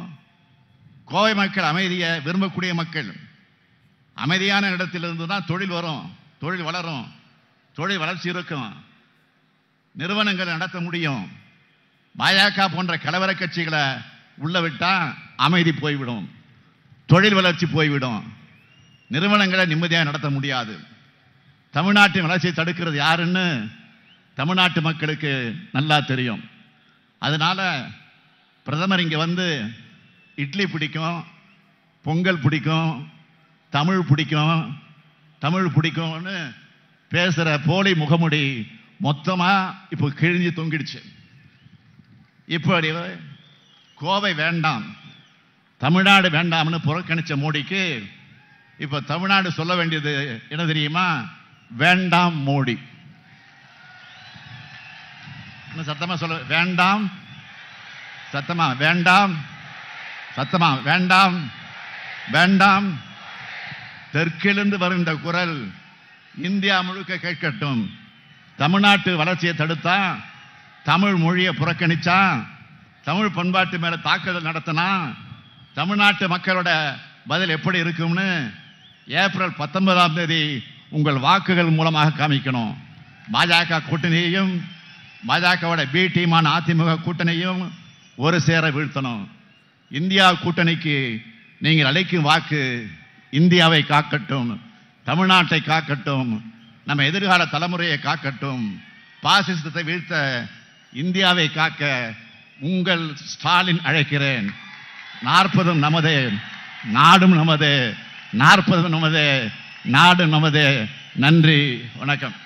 கோவை மக்கள் அமைதியை விரும்பக்கூடிய மக்கள். அமைதியான இடத்திலிருந்து தான் தொழில் வரும், தொழில் வளரும், தொழில் வளர்ச்சி இருக்கும், நிறுவனங்களை நடத்த முடியும். பாஜக போன்ற கலவர கட்சிகளை உள்ள விட்டா அமைதி போய்விடும், தொழில் வளர்ச்சி போய்விடும், நிறுவனங்களை நிம்மதியாக நடத்த முடியாது. தமிழ்நாட்டின் வளர்ச்சியை தடுக்கிறது யாருன்னு தமிழ்நாட்டு மக்களுக்கு நல்லா தெரியும். அதனால பிரதமர் இங்கே வந்து இட்லி பிடிக்கும், பொங்கல் பிடிக்கும், தமிழ் பிடிக்கும், தமிழ் பிடிக்கும்னு பேசுகிற போலி முகமுடி மொத்தமாக இப்போ கிழிஞ்சு தொங்கிடுச்சு. இப்படி கோவை வேண்டாம், தமிழ்நாடு வேண்டாம்னு புறக்கணிச்ச மோடிக்கு இப்போ தமிழ்நாடு சொல்ல வேண்டியது என்ன தெரியுமா? வேண்டாம் மோடி. சத்தமா சொல்ல வேண்டாம், சத்தமா வேண்டாம், சத்தமா வேண்டாம், வேண்டாம். தெற்கிலிருந்து வருகின்ற குரல் இந்தியா முழுக்க கேட்கட்டும். தமிழ்நாட்டு வளர்ச்சியை தடுத்தா, தமிழ் மொழியை புறக்கணிச்சா, தமிழ் பண்பாட்டு மேல தாக்குதல் நடத்தினா தமிழ்நாட்டு மக்களோட பதில் எப்படி இருக்கும்னு ஏப்ரல் 19ஆம் தேதி உங்கள் வாக்குகள் மூலமாக காமிக்கணும். பாஜக கூட்டணியையும் பாஜகவோட பி டீமான அதிமுக கூட்டணியும் ஒரு சேர வீழ்த்தணும். இந்தியா கூட்டணிக்கு நீங்கள் அளிக்கும் வாக்கு இந்தியாவை காக்கட்டும், தமிழ்நாட்டை காக்கட்டும், நம்ம எதிர்கால தலைமுறையை காக்கட்டும், பாசிசத்தை வீழ்த்த இந்தியாவை காக்க உங்கள் ஸ்டாலின் அழைக்கிறேன். 40 நமதே, நாடும் நமதே, 40 நமதே, நாடு நமதே. நன்றி, வணக்கம்.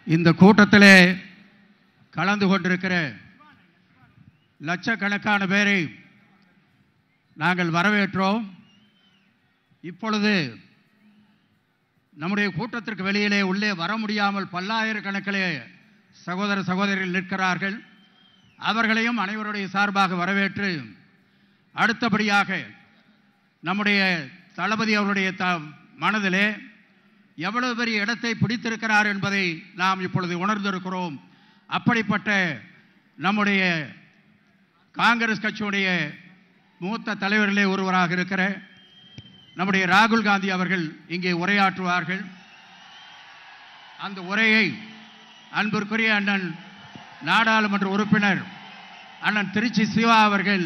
இந்த கூட்டத்திலே கலந்து கொண்டிருக்கிற லட்சக்கணக்கான பேரை நாங்கள் வரவேற்றோம். இப்பொழுது நம்முடைய கூட்டத்திற்கு வெளியிலே உள்ளே வர முடியாமல் பல்லாயிரக்கணக்கிலே சகோதர சகோதரிகள் நிற்கிறார்கள். அவர்களையும் அனைவருடைய சார்பாக வரவேற்று, அடுத்தபடியாக நம்முடைய தளபதி அவருடைய மனதிலே எவ்வளவு பெரிய இடத்தை பிடித்திருக்கிறார் என்பதை நாம் இப்பொழுது உணர்ந்திருக்கிறோம். அப்படிப்பட்ட நம்முடைய காங்கிரஸ் கட்சியுடைய மூத்த தலைவர்களே ஒருவராக இருக்கிற நம்முடைய ராகுல் காந்தி அவர்கள் இங்கே உரையாற்றுவார்கள். அந்த உரையை அன்பிற்குரிய அண்ணன் நாடாளுமன்ற உறுப்பினர் அண்ணன் திருச்சி சிவா அவர்கள்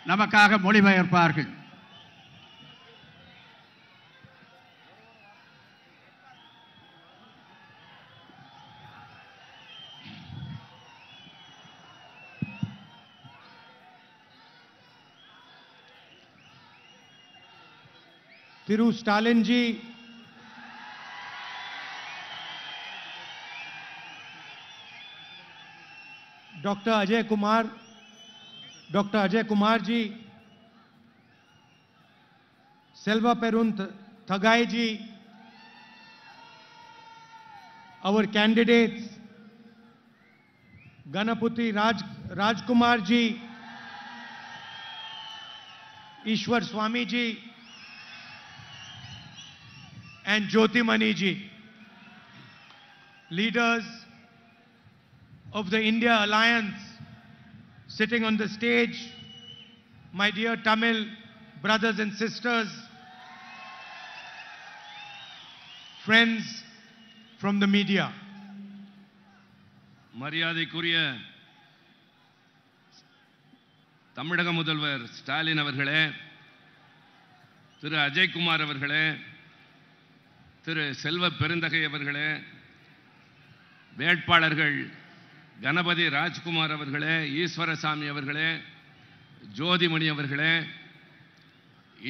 நமக்காக மொழிபெயர்ப்பார்கள். तिरु Stalin ji Dr. Ajay Kumar ji, Selva Perun Thagai ji, our candidates, Ganapati Rajkumar ji, Ishwar Swami ji, and Jyotimani ji, leaders of the India Alliance sitting on the stage, my dear Tamil brothers and sisters, friends from the media. மரியாதைக்குரிய தமிழக முதல்வர் ஸ்டாலின் அவர்களே, திரு அஜய்குமார் அவர்களே, திரு செல்வ பெருந்தகை அவர்களே, வேட்பாளர்கள் கணபதி ராஜ்குமார் அவர்களே, ஈஸ்வரசாமி அவர்களே, ஜோதிமணி அவர்களே,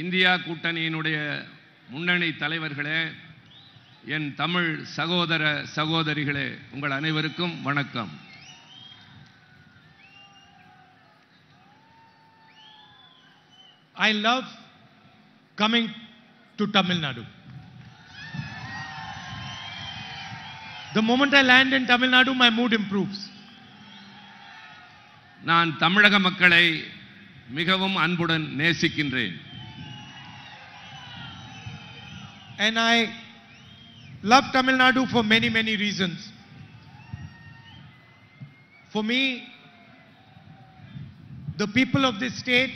இந்தியா கூட்டணியினுடைய முன்னணி தலைவர்களே, என் தமிழ் சகோதர சகோதரிகளே, உங்கள் அனைவருக்கும் வணக்கம். I love coming to Tamil Nadu. The moment I land in Tamil Nadu, my mood improves. நான் தமிழக மக்களை மிகவும் அன்புடன் நேசிக்கின்றேன். And I love Tamil Nadu for many, many reasons. For me, the people of this state,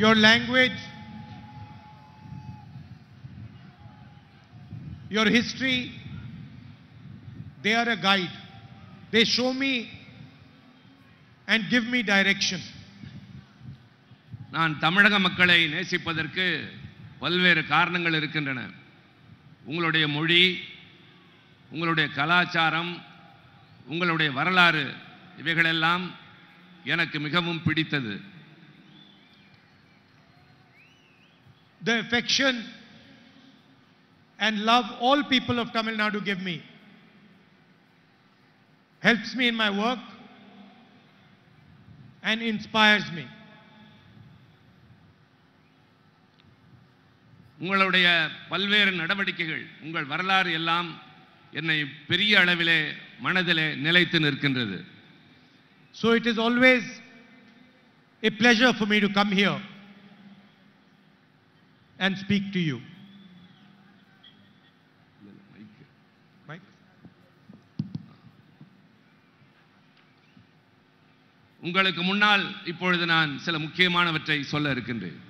your language, your history, they are a guide. They show me and give me direction. நான் தமிழக மக்களை நேசிப்பதற்கு பல்வேறு காரணங்கள் இருக்கின்றன. உங்களுடைய மொழி, உங்களுடைய கலாச்சாரம், உங்களுடைய வரலாறு, இவைகளெல்லாம் எனக்கு மிகவும் பிடித்தது. The affection and love all people of Tamil Nadu give me helps me in my work and inspires me. உங்களுடைய பல்வேறு நடவடிக்கைகள், உங்கள் வரலாறு எல்லாம் என்னை பெரிய அளவிலே மனதிலே நிலைத்து நிற்கின்றது. So it is always a pleasure for me to come here and speak to you. Mike? உங்களுக்கு முன்னால் இப்பொழுது நான் சில முக்கியமானவற்றை சொல்ல இருக்கின்றேன்.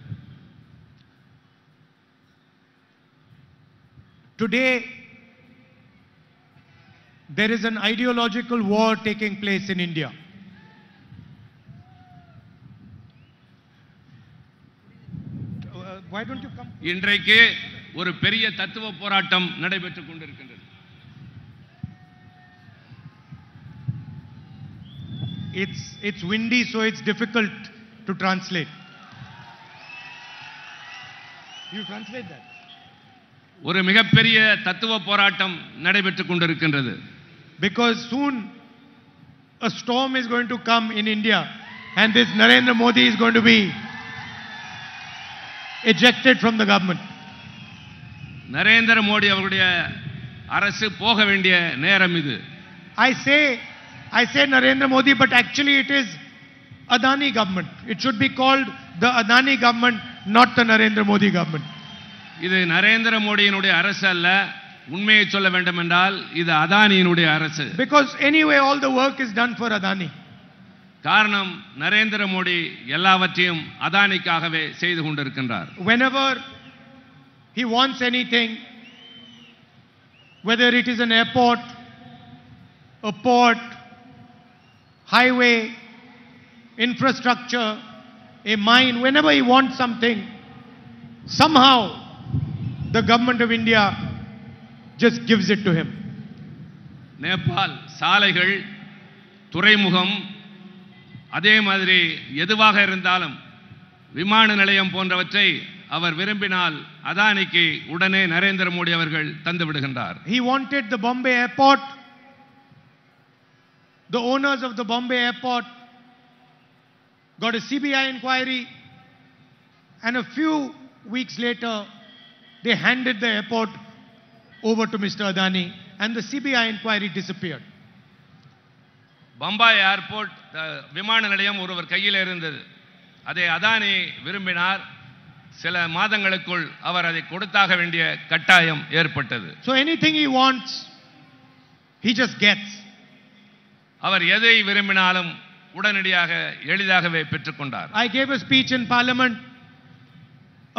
Today, there is an ideological war taking place in India. Why don't you come? இன்றைக்கு ஒரு பெரிய தத்துவ போராட்டம் நடைபெற்றுக் கொண்டிருக்கின்றது. It's windy, so it's difficult to translate. You translate that. ஒரு மிகப்பெரிய தத்துவ போராட்டம் நடைபெற்றுக் கொண்டிருக்கின்றது. Because soon a storm is going to come in India and this Narendra Modi is going to be ejected from the government. Narendra Modi அவருடைய அரசு போக வேண்டிய நேரம் இது. I say Narendra Modi, but actually it is Adani government. It should be called the Adani government, not the Narendra Modi government. இது நரேந்திர மோடியினுடைய அரசு அல்ல, உண்மையை சொல்ல வேண்டும் என்றால் இது அதானியினுடைய அரசு. Because anyway all the work is done for Adani. காரணம் நரேந்திர மோடி எல்லாவற்றையும் அதானிக்காகவே செய்து கொண்டிருக்கின்றார். Whenever he wants anything, whether it is an airport, a port, highway, infrastructure, a mine, whenever he wants something, somehow the government of India just gives it to him. Nepal சாலைகள், துறைமுகம், அதே மாதிரி எதுவாக இருந்தாலும் விமான நிலையம் போன்றவற்றை அவர் விரும்பினால் அதானிக்கு உடனே நரேந்திர மோடி அவர்கள் தந்து விடுகின்றார். He wanted the Bombay airport. the owners of the Bombay airport got a CBI inquiry, and a few weeks later, they handed the airport over to Mr. Adani, and the CBI inquiry disappeared. Bombay airport விமான நிலையம் ஒருவர் கையில் இருந்தது. அதை அதானி விரும்பினார். சில மாதங்களுக்குள் அவர் அதை கொடுத்தாக வேண்டிய கட்டாயம் ஏற்பட்டது. So anything he wants, he just gets. அவர் எதை விரும்பினாலும் உடனடியாக எளிதாகவே பெற்றுக்கொண்டார். I gave a speech in Parliament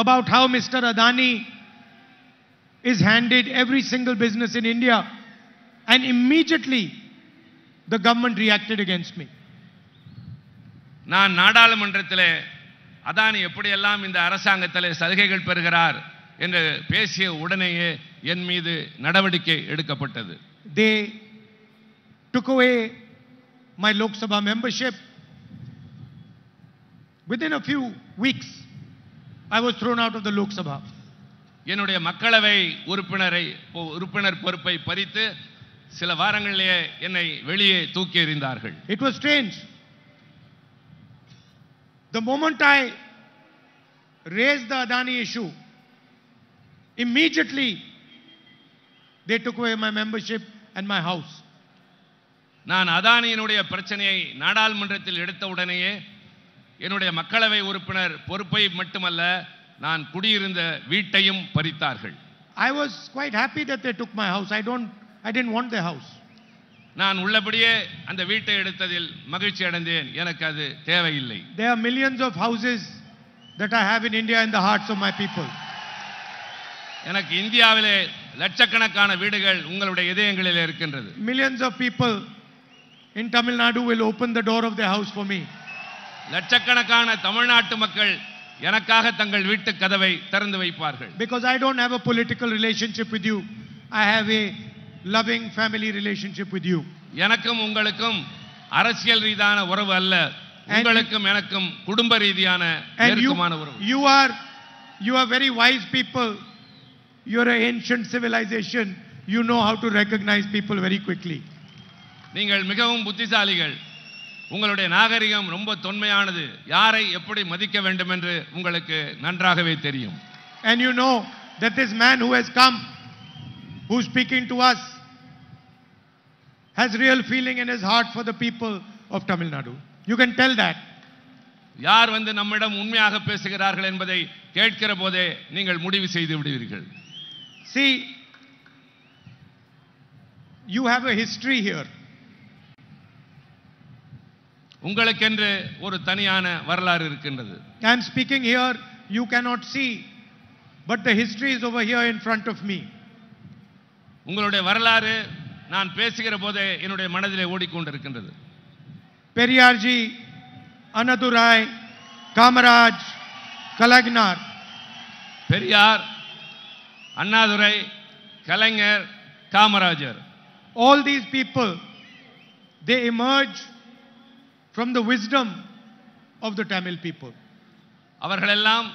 about how Mr. Adani is handed every single business in India, and immediately the government reacted against me. நான் நாடாளுமன்றத்திலே அதானி எப்படியெல்லாம் இந்த அரசாங்கத்திலே சலுகைகள் பெறுகிறார் என்று பேசிய உடனேயே என் மீது நடவடிக்கை எடுக்கப்பட்டது. They took away my Lok Sabha membership. Within a few weeks, I was thrown out of the Lok Sabha. என்னுடைய மக்களவை உறுப்பினர் பொறுப்பை பறித்து சில வாரங்களிலேயே என்னை வெளியே தூக்கி எறிந்தார்கள். It was strange. The moment I raised the Adani issue, immediately they took away my membership and my house. நான் அதானியினுடைய பிரச்சனையை நாடாளுமன்றத்தில் எடுத்த உடனேயே என்னுடைய மக்களவை உறுப்பினர் பொறுப்பை மட்டுமல்ல நான் குடியிருந்த வீட்டையும் பறித்தார்கள். I was quite happy that they took my house. I didn't want the house. நான் உள்ளபடியே அந்த வீட்டை எடுத்ததில் மகிழ்ச்சி அடைந்தேன். எனக்கு அது தேவையில்லை. There are millions of houses that I have in India in the hearts of my people. எனக்கு இந்தியாவிலே லட்சக்கணக்கான வீடுகள் உங்களுடைய இதயங்களிலே இருக்கின்றது. Millions of people in Tamil Nadu will open the door of their house for me. லட்சக்கணக்கான தமிழ்நாட்டு மக்கள் எனக்காக தங்கள் வீட்டு கதவை திறந்து வைப்பார்கள். Because I don't have a political relationship with you. I have a loving family relationship with you. எனக்கும் உங்களுக்கும் அரசியல் ரீதியான உறவு அல்ல. உங்களுக்கும் எனக்கும் குடும்ப ரீதியான நெருக்கமான உறவு. You are very wise people. You are an ancient civilization. You know how to recognize people very quickly. நீங்கள் மிகவும் புத்திசாலிகள். உங்களுடைய நாகரிகம் ரொம்ப தொன்மையானது. யாரை எப்படி மதிக்க வேண்டும் என்று உங்களுக்கு நன்றாகவே தெரியும். And you know that this man who has come, who's speaking to us, has real feeling in his heart for the people of Tamil Nadu. You can tell that. யார் வந்து நம்மிடம் உண்மையாக பேசுகிறார்கள் என்பதை கேட்கிற போதே நீங்கள் முடிவு செய்து விடுவீர்கள். See, you have a history here. உங்களுக்கென்று ஒரு தனியான வரலாறு இருக்கின்றது. I am speaking here, you cannot see, but the history is over here in front of me. உங்களுடைய வரலாறு நான் பேசுகிற போதே என்னுடைய மனதிலே ஓடிக்கொண்டிருக்கின்றது. Periyarji, Anadurai, Kamaraj, Kalagnar. Periyar, Annadurai, Kalaignar, Kamarajar. All these people, they emerge from the wisdom of the Tamil people. அவர்களெல்லாம்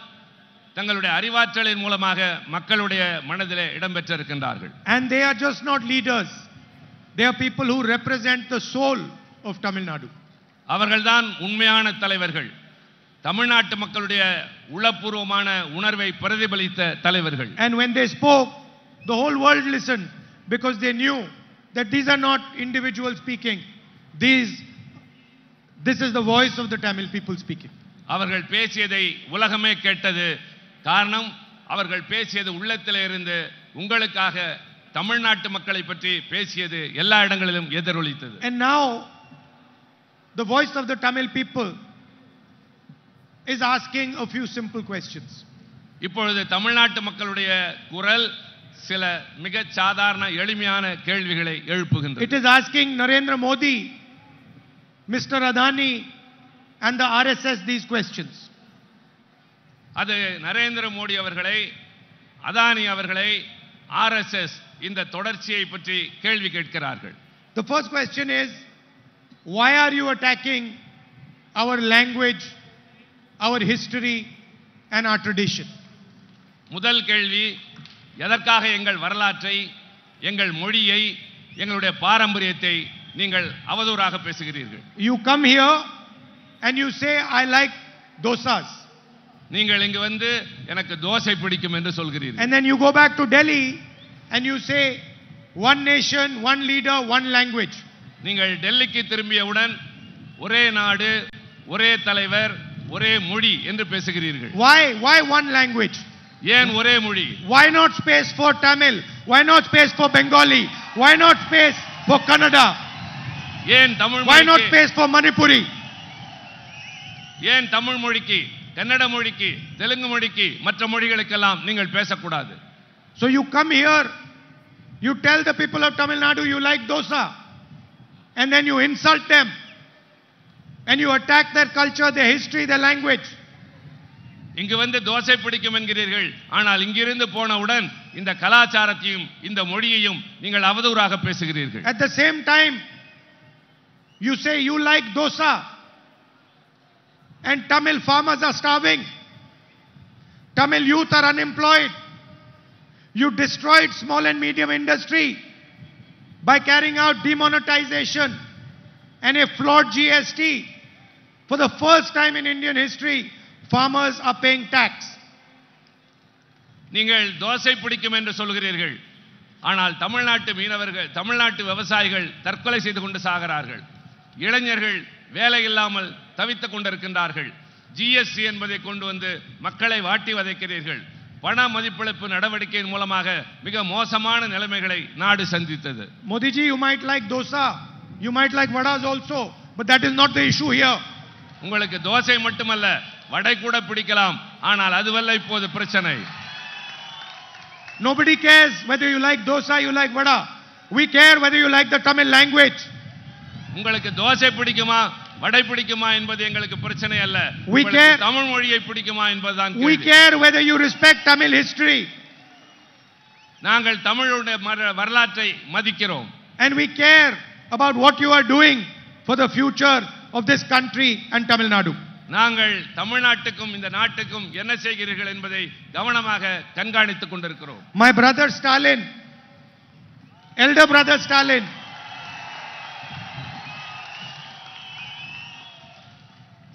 தங்களுடைய அறிவாற்றலின் மூலமாக மக்களுடைய மனதிலே இடம்பெற்றிருக்கின்றார்கள். And they are just not leaders. They are people who represent the soul of Tamil Nadu. அவர்கள்தான் உண்மையான தலைவர்கள். தமிழ்நாட்டு மக்களுடைய உளப்பூர்வமான உணர்வை பிரதிபலித்த தலைவர்கள். And when they spoke, the whole world listened because they knew that these are not individuals speaking. This is the voice of the Tamil people speaking. அவர்கள் பேசியதை உலகமே கேட்டது. காரணம் அவர்கள் பேசியது உள்ளத்திலே இருந்து உங்களுக்காக தமிழ்நாட்டு மக்களை பற்றி பேசியது எல்லா இடங்களிலும் எதிரொலித்தது. And now the voice of the Tamil people is asking a few simple questions. இப்பொழுது தமிழ்நாட்டு மக்களுடைய குரல் சில மிக சாதாரண எளிமையான கேள்விகளை எழுப்புகின்றது. It is asking Narendra Modi, Mr. Adani and the RSS these questions. அது நரேந்திர மோடி அவர்களை, அதானி அவர்களை, RSS இந்த தொடர்ச்சியை பற்றி கேள்வி கேட்கிறார்கள். The first question is, why are you attacking our language, our history and our tradition? முதல் கேள்வி, எதற்காக எங்கள் வரலாற்றை, எங்கள் மொழியை, எங்களுடைய பாரம்பரியத்தை நீங்கள் அவதூறாக பேசுகிறீர்கள். You come here and you say, I like dosas. நீங்கள் இங்கு வந்து எனக்கு தோசை பிடிக்கும் என்று சொல்கிறீர்கள். And then you go back to Delhi and you say, one nation, one leader, one language. நீங்கள் டெல்லிக்கு திரும்பியவுடன் ஒரே நாடு, ஒரே தலைவர், ஒரே மொழி என்று பேசுகிறீர்கள். Why one language? ஏன் ஒரே மொழி? Why not space for Tamil? Why not space for Bengali? Why not space for Kannada? ஏன் தமிழ் Why not மொழிக்கு? space for Manipuri? ஏன் தமிழ் மொழிக்கு, கன்னட மொழிக்கு, தெலுங்கு மொழிக்கு, மற்ற மொழிகளுக்கெல்லாம் நீங்கள் பேசக்கூடாது? So you come here, you tell the people of Tamil Nadu you like dosa, and then you insult them, and you attack their culture, their history, their language. இங்கு வந்து தோசை பிடிக்கும் என்கிறீர்கள், ஆனால் இங்கிருந்து போனவுடன் இந்த கலாச்சாரத்தையும் இந்த மொழியையும் நீங்கள் அவதூறாக பேசுகிறீர்கள். At the same time, you say you like dosa, and Tamil farmers are starving. Tamil youth are unemployed. You destroyed small and medium industry by carrying out demonetization and a flawed GST. For the first time in Indian history, farmers are paying tax. நீங்கள் தோசை பிடிக்கும் என்று சொல்கிறீர்கள், ஆனால் தமிழ்நாட்டு மீனவர்கள், தமிழ்நாட்டு விவசாயிகள் தற்கொலை செய்து கொண்டு சாகிறார்கள். இளைஞர்கள் வேலை இல்லாமல் தவித்துக் கொண்டிருக்கின்றார்கள். ஜிஎஸ்டி என்பதை கொண்டு வந்து மக்களை வாட்டி வதைக்கிறீர்கள். பண மதிப்பிழப்பு நடவடிக்கையின் மூலமாக மிக மோசமான நிலைமைகளை நாடு சந்தித்தது. Modi ji, you might like dosa, you might like vadas also, but that is not the issue here. உங்களுக்கு தோசை மட்டுமல்ல, வடை கூட பிடிக்கலாம், ஆனால் அதுவல்ல இப்போது பிரச்சனை. Nobody cares whether you like dosa, you like vada. We care whether you like the Tamil language. உங்களுக்கு தோசை பிடிக்குமா, வடை பிடிக்குமா என்பது எங்களுக்கு பிரச்சனை அல்ல. We care. தமிழ் மொழியை பிடிக்குமா என்பதுதான் We கேள்வி. care whether you respect Tamil history. நாங்கள் தமிழுடைய வரலாற்றை மதிக்கிறோம். And we care about what you are doing for the future of this country and Tamil Nadu. நாங்கள் தமிழ்நாட்டுக்கும் இந்த நாட்டுக்கும் என்ன செய்கிறீர்கள் என்பதை கவனமாக கண்காணித்துக் கொண்டிருக்கிறோம். My brother Stalin, elder brother Stalin,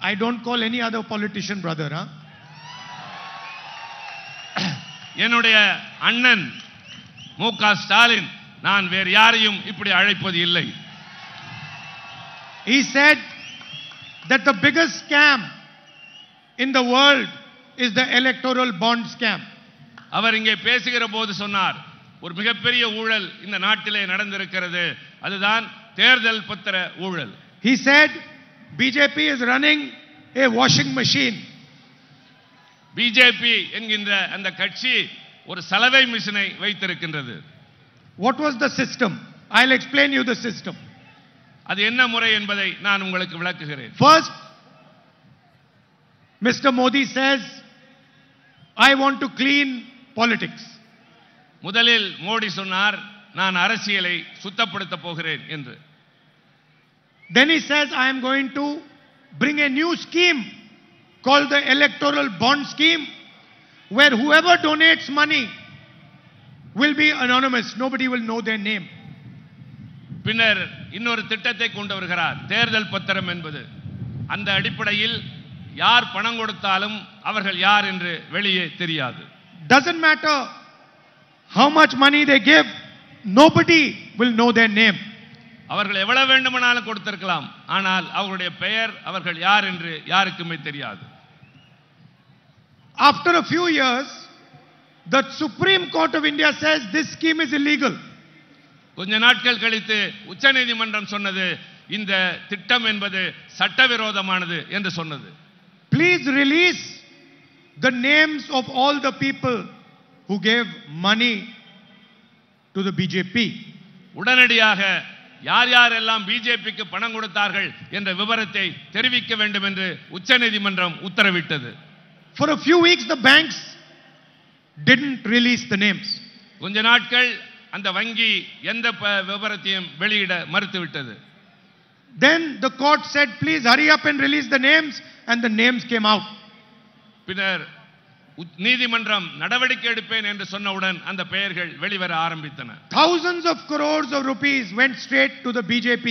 I don't call any other politician brother, huh? என்னுடைய அண்ணன் மு.க. ஸ்டாலின், நான் வேறு யாரையும் இப்படி அழைப்பது இல்லை. He said that the biggest scam in the world is the electoral bond scam. அவர் இங்கே பேசுகிற போது சொன்னார், ஒரு மிகப்பெரிய ஊழல் இந்த நாட்டிலே நடந்திருக்கிறது, அதுதான் தேர்தல் பத்திர ஊழல். He said BJP is running a washing machine. BJP என்கின்ற அந்த கட்சி ஒரு சலவை மிஷினை வைத்திருக்கின்றது. What was the system? I'll explain you the system. அது என்ன முறை என்பதை நான் உங்களுக்கு விளக்குகிறேன். First, Mr. Modi says, I want to clean politics. முதலில் மோடி சொன்னார், நான் அரசியலை சுத்தப்படுத்த போகிறேன் என்று. Then he says, I am going to bring a new scheme called the electoral bond scheme, where whoever donates money will be anonymous. Nobody will know their name. பின்னர் இன்னொரு திட்டத்தை கொண்டு வருகிறார், தேர்தல் பத்திரம் என்பது. அந்த அடிப்படையில் யார் பணம் கொடுத்தாலும் அவர்கள் யார் என்று வெளியே தெரியாது. Doesn't matter how much money they give, nobody will know their name. அவர்கள் எவ்வளவு வேண்டுமானாலும் கொடுத்திருக்கலாம், ஆனால் அவர்களுடைய பெயர், அவர்கள் யார் என்று யாருக்குமே தெரியாது. After a few years, the Supreme Court of India says this scheme is illegal. கொஞ்ச நாட்கள் கழித்து உச்சநீதிமன்றம் சொன்னது, இந்த திட்டம் என்பது சட்டவிரோதமானது என்று சொன்னது. Please release the names of all the people who gave money to the BJP. உடனடியாக யார் யாரெல்லாம் பிஜேபிக்கு பணம் கொடுத்தார்கள் என்ற விவரத்தை தெரிவிக்க வேண்டும் என்று உச்சநீதிமன்றம் உத்தரவிட்டது. For a few weeks, the banks didn't release the names. கொஞ்ச நாட்கள் அந்த வங்கி எந்த விவரத்தையும் வெளியிட மறுத்துவிட்டது. Then the court said, please hurry up and release the names, and the names came out. பின்னர் நீதிமன்றம் நடவடிக்கை எடுப்பேன் என்று சொன்னவுடன் அந்த பெயர்கள் வெளிவர ஆரம்பித்தன. Thousands of crores of rupees went straight to the BJP.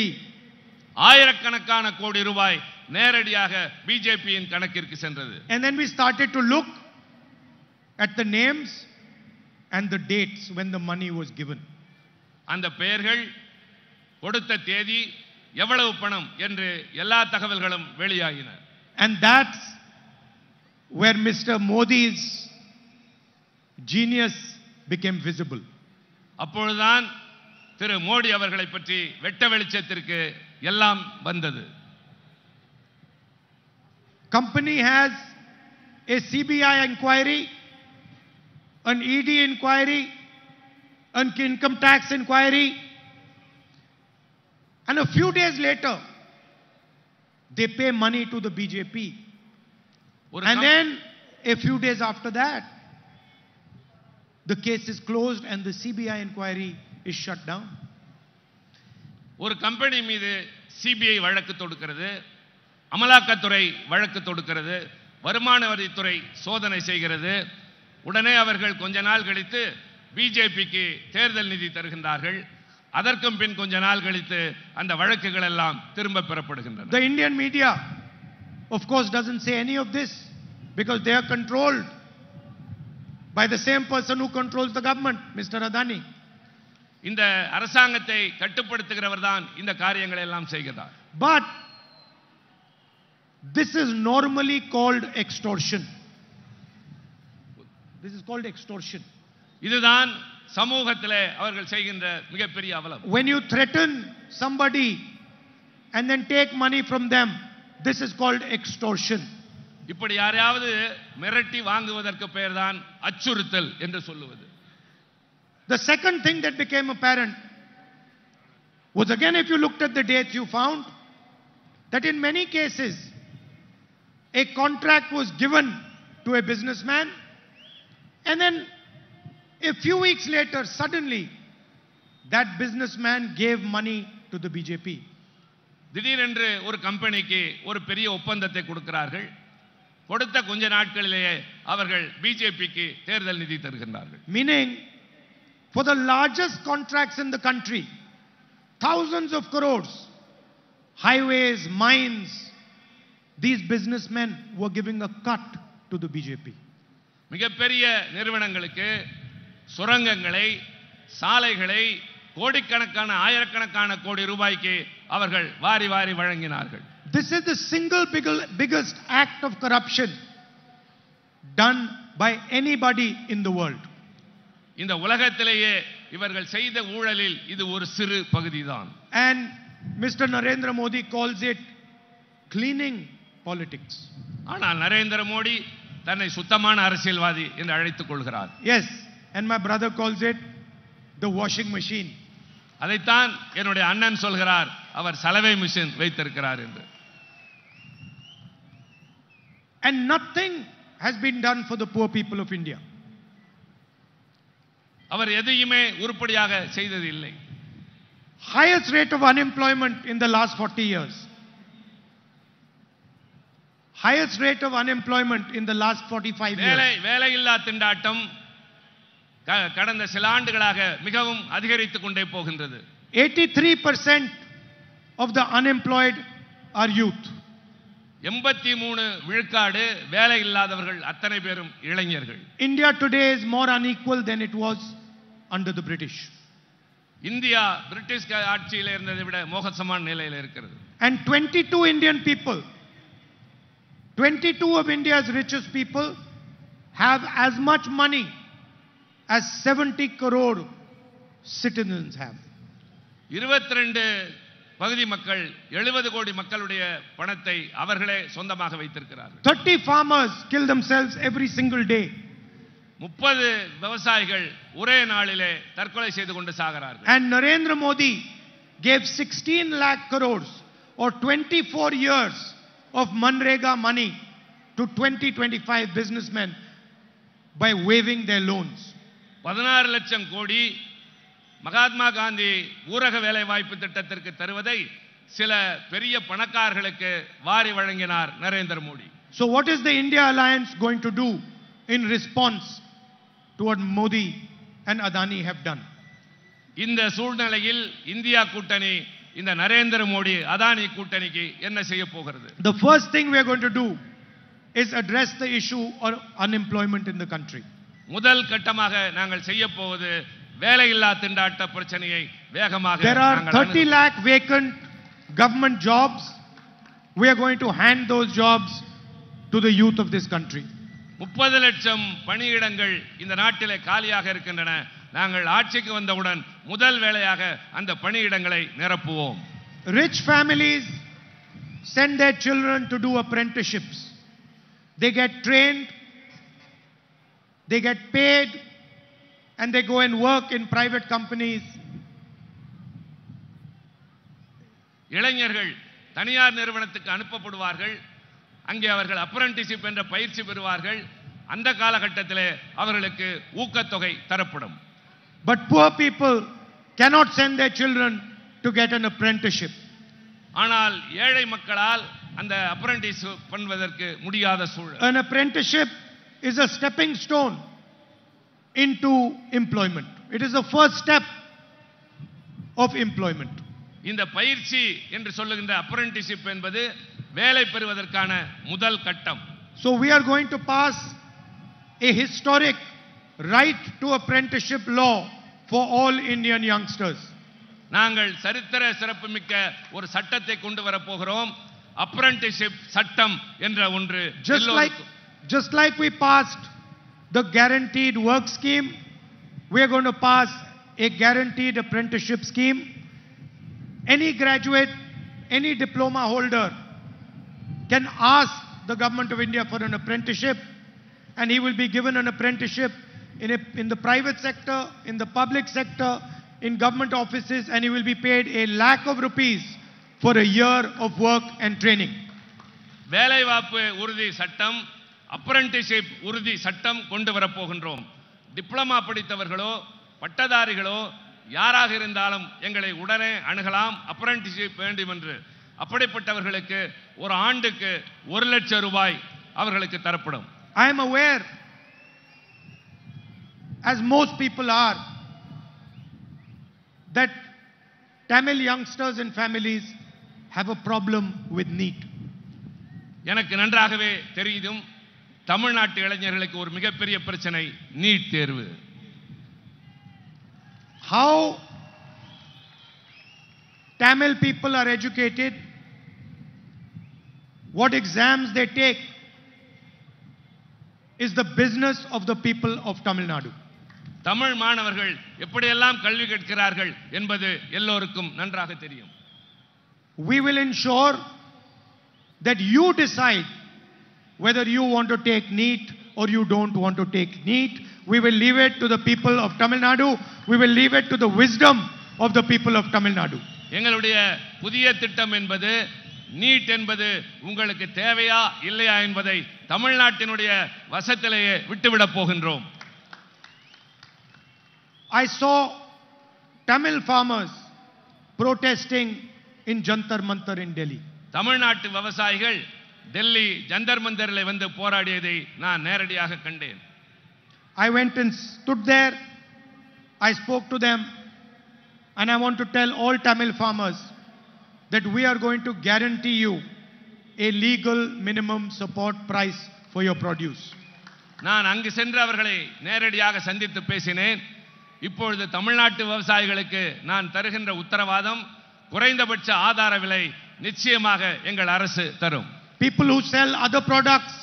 ஆயிரக்கணக்கான கோடி ரூபாய் நேரடியாக பிஜேபியின் கணக்கிற்கு சென்றது. And then we started to look at the names and the dates when the money was given. அந்த பெயர்கள், கொடுத்த தேதி, எவ்வளவு பணம் என்று எல்லா தகவல்களும் வெளியாகின. And that's where Mr. Modi's genius became visible. அப்பொழுதுதான் திரு மோடி அவர்களை பற்றி வெட்ட வெளிச்சத்திற்கு எல்லாம் வந்தது. Company has a CBI inquiry, an ED inquiry, an income tax inquiry, and a few days later they pay money to the BJP. And then a few days after that the case is closed and the CBI inquiry is shut down. ஒரு company மீது CBI வழக்கு தொடுக்கிறது, அமலாக்கத்துறை வழக்கு தொடுக்கிறது, வருமான வரித்துறை சோதனை செய்கிறது. உடனே அவர்கள் கொஞ்ச நாள் கழித்து பிஜேபிக்கு தேர்தல் நிதி தருகின்றார்கள். அதற்கும் பின் கொஞ்ச நாள் கழித்து அந்த வழக்குகள் எல்லாம் திரும்ப பெறப்படுகின்றன. The Indian media of course doesn't say any of this because they are controlled by the same person who controls the government, Mr. Adani. இந்த அரசாங்கத்தை கட்டுப்படுத்துகிறவர் தான் இந்த காரியங்களை எல்லாம் செய்கிறார். But this is normally called extortion. This is called extortion. இதுதான் சமூகத்திலே அவர்கள் செய்கின்ற மிகப்பெரிய அவலம். When you threaten somebody and then take money from them, this is called extortion. இப்படி யாரையாவது மிரட்டி வாங்குவதற்கு பெயர்தான் அச்சுறுத்தல் என்று சொல்லுவது. The second thing that became apparent was, again, if you looked at the dates, you found that in many cases a contract was given to a businessman and then a few weeks later suddenly that businessman gave money to the BJP. திடீரென்று ஒரு கம்பெனிக்கு ஒரு பெரிய ஒப்பந்தத்தை கொடுக்கிறார்கள். கொடுத்த கொஞ்ச நாட்களிலேயே அவர்கள் பிஜேபிக்கு தேர்தல் நிதி தருகின்றார்கள். Meaning, for the largest contracts in the country, thousands of crores, highways, mines, these businessmen were giving a cut to the BJP. மிகப்பெரிய நிறுவனங்களுக்கு சுரங்கங்களை, சாலைகளை, கோடிக்கணக்கான ஆயிரக்கணக்கான கோடி ரூபாய்க்கு அவர்கள் வாரி வாரி வழங்கினார்கள். This is the single biggest act of corruption done by anybody in the world. இந்த உலகத்திலேயே இவர்கள் செய்த ஊழலில் இது ஒரு சிறு பகுதிதான். And Mr. Narendra Modi calls it cleaning politics. ஆனால் நரேந்திர மோடி தன்னை சுத்தமான அரசியல்வாதி என்று அழைத்துக் கொள்கிறார். Yes, and my brother calls it the washing machine. அதைத்தான் என்னுடைய அண்ணன் சொல்கிறார், அவர் சலவை மிஷின் வைத்திருக்கிறார் என்று. And nothing has been done for the poor people of India. அவர் எதையுமே உருப்படியாக செய்தது இல்லை. Highest rate of unemployment in the last 40 years. Highest rate of unemployment in the last 45 years. வேலையில்லா திண்டாட்டம் கடந்த சில ஆண்டுகளாக மிகவும் அதிகரித்துக் கொண்டே போகின்றது. 83% of the unemployed are youth. 83 விழுக்காடு வேலை இல்லாதவர்கள் அத்தனை பேரும் இளைஞர்கள். India today is more unequal than it was under the British. India British ஆட்சியில் இருந்ததை விட மோசமான நிலையில் இருக்கிறது. And 22 Indian people, 22 of India's richest people have as much money as 70 crore citizens have. 22 பகுதி மக்கள் 70 கோடி மக்களுடைய பணத்தை அவர்களே சொந்தமாக வைத்திருக்கிறார்கள். 30 farmers kill themselves every single day. 30 விவசாயிகள் ஒரே நாளிலே தற்கொலை செய்து கொண்டு சாகிறார்கள். And Narendra Modi gave 16 lakh crores or 24 years of Manrega money to 20-25 businessmen by waiving their loans. 16 லட்சம் கோடி மகாத்மா காந்தி ஊரக வேலை வாய்ப்பு திட்டத்திற்கு தருவதை சில பெரிய பணக்காரர்களுக்கு வாரி வழங்கினார் Narendra Modi. So what is the India Alliance going to do in response to what Modi and Adani have done. இந்த சூழ்நிலையில் இந்தியா கூட்டணி இந்த நரேந்திர மோடி அதானி கூட்டணிக்கு என்ன செய்ய போகிறது? The first thing we are going to do is address the issue of unemployment in the country. முதல் கட்டமாக நாங்கள் செய்ய போவது வேலையில்லா திண்டாட்ட பிரச்சனையை வேகமாக There are 30 lakh vacant government jobs. We are going to hand those jobs to the youth of this country. 30 லட்சம் பணியிடங்கள் இந்த நாட்டிலே காலியாக இருக்கின்றன. நாங்கள் ஆட்சிக்கு வந்தவுடன் முதல் வேலையாக அந்த பணியிடங்களை நிரப்புவோம். Rich families send their children to do apprenticeships. They get trained, they get paid, and they go and work in private companies. இளைஞர்கள் தனியார் நிறுவனத்துக்கு அனுப்பப்படுவார்கள். அங்கே அவர்கள் அப்ரண்டிஸ்ஷிப் என்ற பயிற்சி பெறுவார்கள். அந்த காலகட்டத்திலே அவர்களுக்கு ஊக்கத்தொகை தரப்படும். But poor people cannot send their children to get an apprenticeship. ஆனால் ஏழை மக்களால் அந்த அப்ரண்டிஸ் பண்ணுவதற்கு முடியாத சூழல். An apprenticeship is a stepping stone into employment. It is the first step of employment. இந்த பயிற்சி என்று சொல்லுகின்ற அப்ரண்டிஸ்ஷிப் என்பது வேலை பெறுவதற்கான முதல் கட்டம். So we are going to pass a historic right to apprenticeship law for all Indian youngsters. நாங்கள் சரித்திர சிறப்புமிக்க ஒரு சட்டத்தை கொண்டு வர போகிறோம். அப்ரண்டிஸ்ஷிப் சட்டம் என்ற ஒன்று. Just like we passed the guaranteed work scheme, we are going to pass a guaranteed apprenticeship scheme. Any graduate, any diploma holder can ask the government of India for an apprenticeship, and he will be given an apprenticeship in the private sector, in the public sector, in government offices, and he will be paid ₹1,00,000 for a year of work and training. வேலைவாய்ப்பு உறுதி சட்டம், apprenticeship உறுதி சட்டம் கொண்டு வரப்போகின்றோம். Diploma படித்தவர்களோ பட்டதாரிகளோ யாராக இருந்தாலும் எங்களை உடனே அணுகலாம். அப்ரண்டிஸ்ஷிப் வேண்டும் என்று. அப்படிப்பட்டவர்களுக்கு ஒரு ஆண்டுக்கு ₹1,00,000 அவர்களுக்கு தரப்படும். I am aware, as most people are, that Tamil youngsters and families have a problem with NEET. எனக்கு நன்றாகவே தெரியும், தமிழ்நாட்டு இளைஞர்களுக்கு ஒரு மிகப்பெரிய பிரச்சனை நீட் தேர்வு. How Tamil people are educated, what exams they take, is the business of the people of Tamil Nadu. Tamil மாணவர்கள் எப்படியெல்லாம் கல்வி கற்கிறார்கள் என்பது எல்லோருக்கும் நன்றாக தெரியும். We will ensure that you decide whether you want to take NEET or you don't want to take NEET. We will leave it to the people of Tamil Nadu. We will leave it to the wisdom of the people of Tamil Nadu. எங்களுடைய புதிய திட்டம் என்பது NEET என்பது உங்களுக்கு தேவையா இல்லையா என்பதை தமிழ்நாட்டினுடைய வசத்திலேயே விட்டுவிடப் போகின்றோம். I saw Tamil farmers protesting in Jantar Mantar in Delhi. தமிழ்நாட்டு விவசாயிகள் டெல்லி ஜந்தர் மந்தரில் வந்து போராடியதை நான் நேரடியாக கண்டேன். I went and stood there. I spoke to them, and I want to tell all Tamil farmers that we are going to guarantee you a legal minimum support price for your produce. நான் அங்கு சென்று அவர்களை நேரடியாக சந்தித்து பேசினேன். இப்பொழுது தமிழ்நாட்டு விவசாயிகளுக்கு நான் தருகின்ற உத்தரவாதம் குறைந்தபட்ச ஆதார விலை நிச்சயமாக எங்கள் அரசு தரும். People who sell other products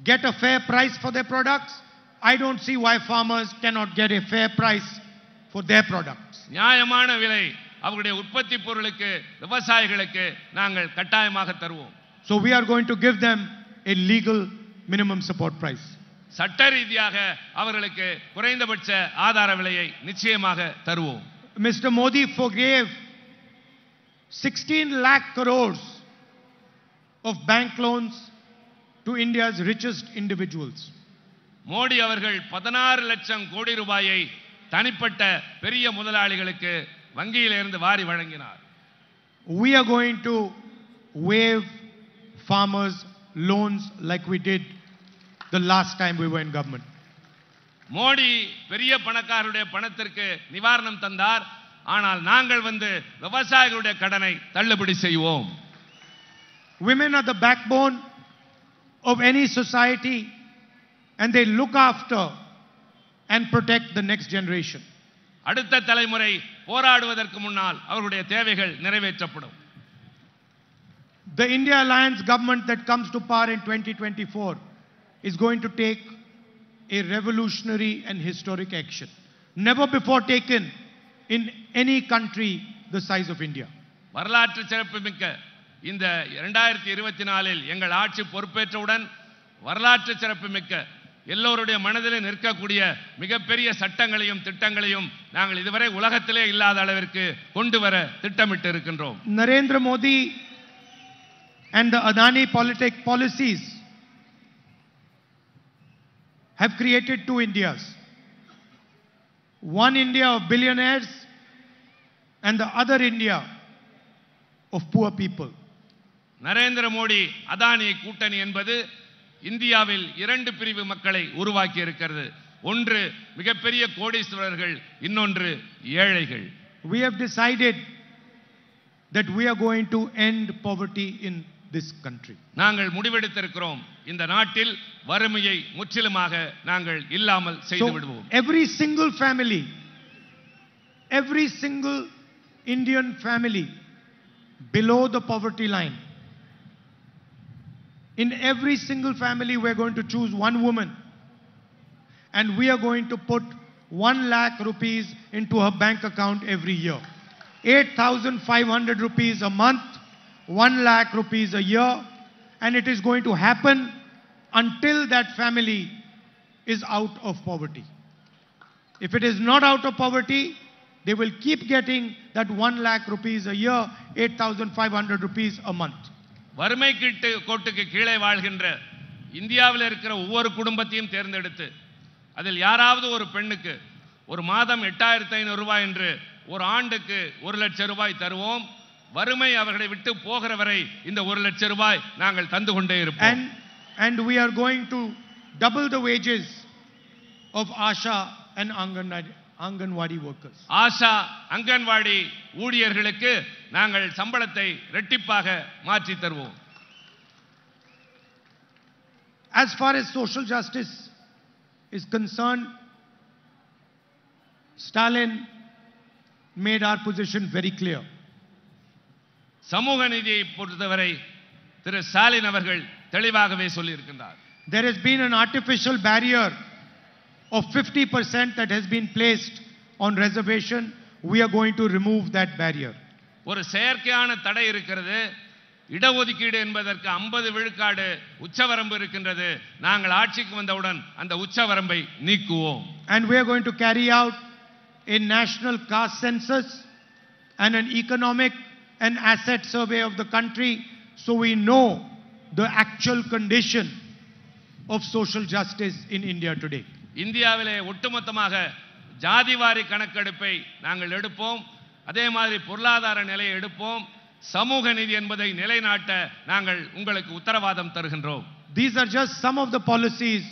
get a fair price for their products. I don't see why farmers cannot get a fair price for their products. நியாயமான விலை அவருடைய உற்பத்தி பொருளுக்கு விவசாயிகளுக்கு நாங்கள் கட்டாயமாக தருவோம். So we are going to give them a legal minimum support price. சட்ட ரீதியாக அவர்களுக்கு குறைந்தபட்ச ஆதார விலையை நிச்சயமாக தருவோம். Mr. Modi forgave 16 lakh crores of bank loans to India's richest individuals. Modi அவர்கள் 16 லட்சம் கோடி ரூபாயை தனிப்பட்ட பெரிய முதலாளிகளுக்கு வங்கியிலிருந்து வாரி வழங்கினார். We are going to waive farmers' loans like we did the last time we were in government. Modi பெரிய பணக்காரருடைய பணத்திற்கு நிவாரணம் தந்தார். ஆனால் நாங்கள் வந்து விவசாயிகளுடைய கடனை தள்ளுபடி செய்வோம். Women are the backbone of any society, and they look after and protect the next generation. அடுத்த தலைமுறை போராடுவதற்கு முன்னால் அவருடைய தேவைகள் நிறைவேற்றப்படும். The India Alliance government that comes to power in 2024 is going to take a revolutionary and historic action, never before taken in any country the size of India. வரலாற்று சிறப்புமிக்க இந்த 2024இல் எங்கள் ஆட்சி பொறுப்பேற்றவுடன் வரலாற்று சிறப்புமிக்க எல்லோருடைய மனதிலே நிற்கக்கூடிய மிகப்பெரிய சட்டங்களையும் திட்டங்களையும் நாங்கள் இதுவரை உலகத்திலே இல்லாத அளவிற்கு கொண்டு வர திட்டமிட்டு இருக்கின்றோம். Narendra Modi and the Adani policies have created two Indias. One India of billionaires and the other India of poor people. Narendra Modi Adani கூட்டணி என்பது இந்தியாவில் இரண்டு பிரிவு மக்களை உருவாக்கி இருக்கிறது. ஒன்று மிகப்பெரிய கோடீஸ்வரர்கள், இன்னொன்று ஏழைகள். We have decided that we are going to end poverty in this country. நாங்கள் முடிவெடுத்திருக்கிறோம், இந்த நாட்டில் வறுமையை முற்றிலுமாக நாங்கள் இல்லாமல் செய்து விடுவோம். Every single family, every single Indian family below the poverty line, in every single family we are going to choose one woman and we are going to put 1 lakh rupees into her bank account every year. 8,500 rupees a month, 1 lakh rupees a year, and it is going to happen until that family is out of poverty. If it is not out of poverty, they will keep getting that 1 lakh rupees a year, 8,500 rupees a month. வறுமை கோட்டுக்கு கீழே வாழ்கின்ற இந்தியாவில் இருக்கிற ஒவ்வொரு குடும்பத்தையும் தேர்ந்தெடுத்து அதில் யாராவது ஒரு பெண்ணுக்கு ஒரு மாதம் 8,500 ரூபாய் என்று ஒரு ஆண்டுக்கு 1 லட்சம் ரூபாய் தருவோம். வறுமை அவர்களை விட்டு போகிற வரை இந்த 1 லட்சம் ரூபாய் நாங்கள் தந்து கொண்டே இருப்போம். And we are going to double the wages of Asha and Anganwadi workers. Asha anganwadi ஊழியர்களுக்கு நாங்கள் சம்பளத்தை இரட்டிப்பாக மாற்றி தருவோம். As far as social justice is concerned, Stalin made our position very clear. சமூக நீதியை பொறுத்தவரை திரு ஸ்டாலின் அவர்கள் தெளிவாகவே சொல்லியிருக்கின்றார். There has been an artificial barrier of 50% that has been placed on reservation. We are going to remove that barrier. ஒரு செயற்கையான தடை இருக்கிறது. இடஒதுக்கீடு என்பதற்கு 50 விழுக்காடு உச்சவரம்பு இருக்கின்றது. நாங்கள் ஆட்சிக்கு வந்தவுடன் அந்த உச்சவரம்பை நீக்குவோம். And we are going to carry out a national caste census and an economic and asset survey of the country, so we know the actual condition of social justice in India today. இந்தியாவிலே ஒட்டுமொத்தமாக ஜாதிவாரி கணக்கெடுப்பை நாங்கள் எடுப்போம். அதே மாதிரி பொருளாதார நிலையை எடுப்போம். சமூக நீதி என்பதை நிலைநாட்ட நாங்கள் உங்களுக்கு உத்தரவாதம் தருகின்றோம். These are just some of the policies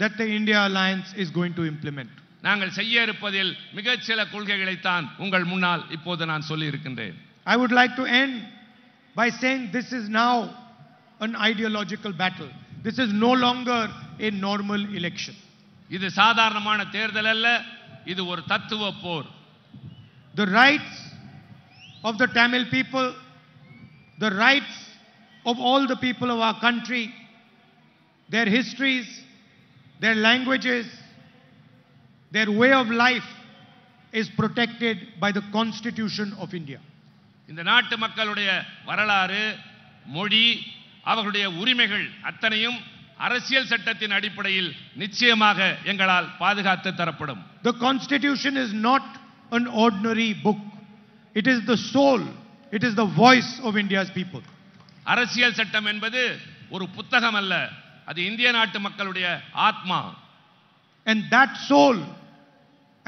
that the India Alliance is going to implement. நாங்கள் செய்ய இருப்பதில் மிகச் சில கொள்கைகளை தான் உங்கள் முன்னால் இப்போது நான் சொல்லி இருக்கின்றேன். I would like to end by saying this is now an ideological battle. This is no longer a normal election. இது சாதாரணமான தேர்தல் அல்ல, இது ஒரு தத்துவ போர். The rights of the Tamil people, the rights of all the people of our country, their histories, their languages, their way of life is protected by the Constitution of India. இந்த நாட்டு மக்களுடைய வரலாறு, மொழி, அவர்களுடைய உரிமைகள் அத்தனையும் அரசியல் சட்டத்தின் அடிப்படையில் நிச்சயமாக எங்களால் பாதுகாத்து தரப்படும். The Constitution is not an ordinary book. It is the soul, it is the voice of India's people. அரசியல் சட்டம் என்பது ஒரு புத்தகம் அல்ல, அது இந்திய நாட்டு மக்களுடைய ஆத்மா. And that soul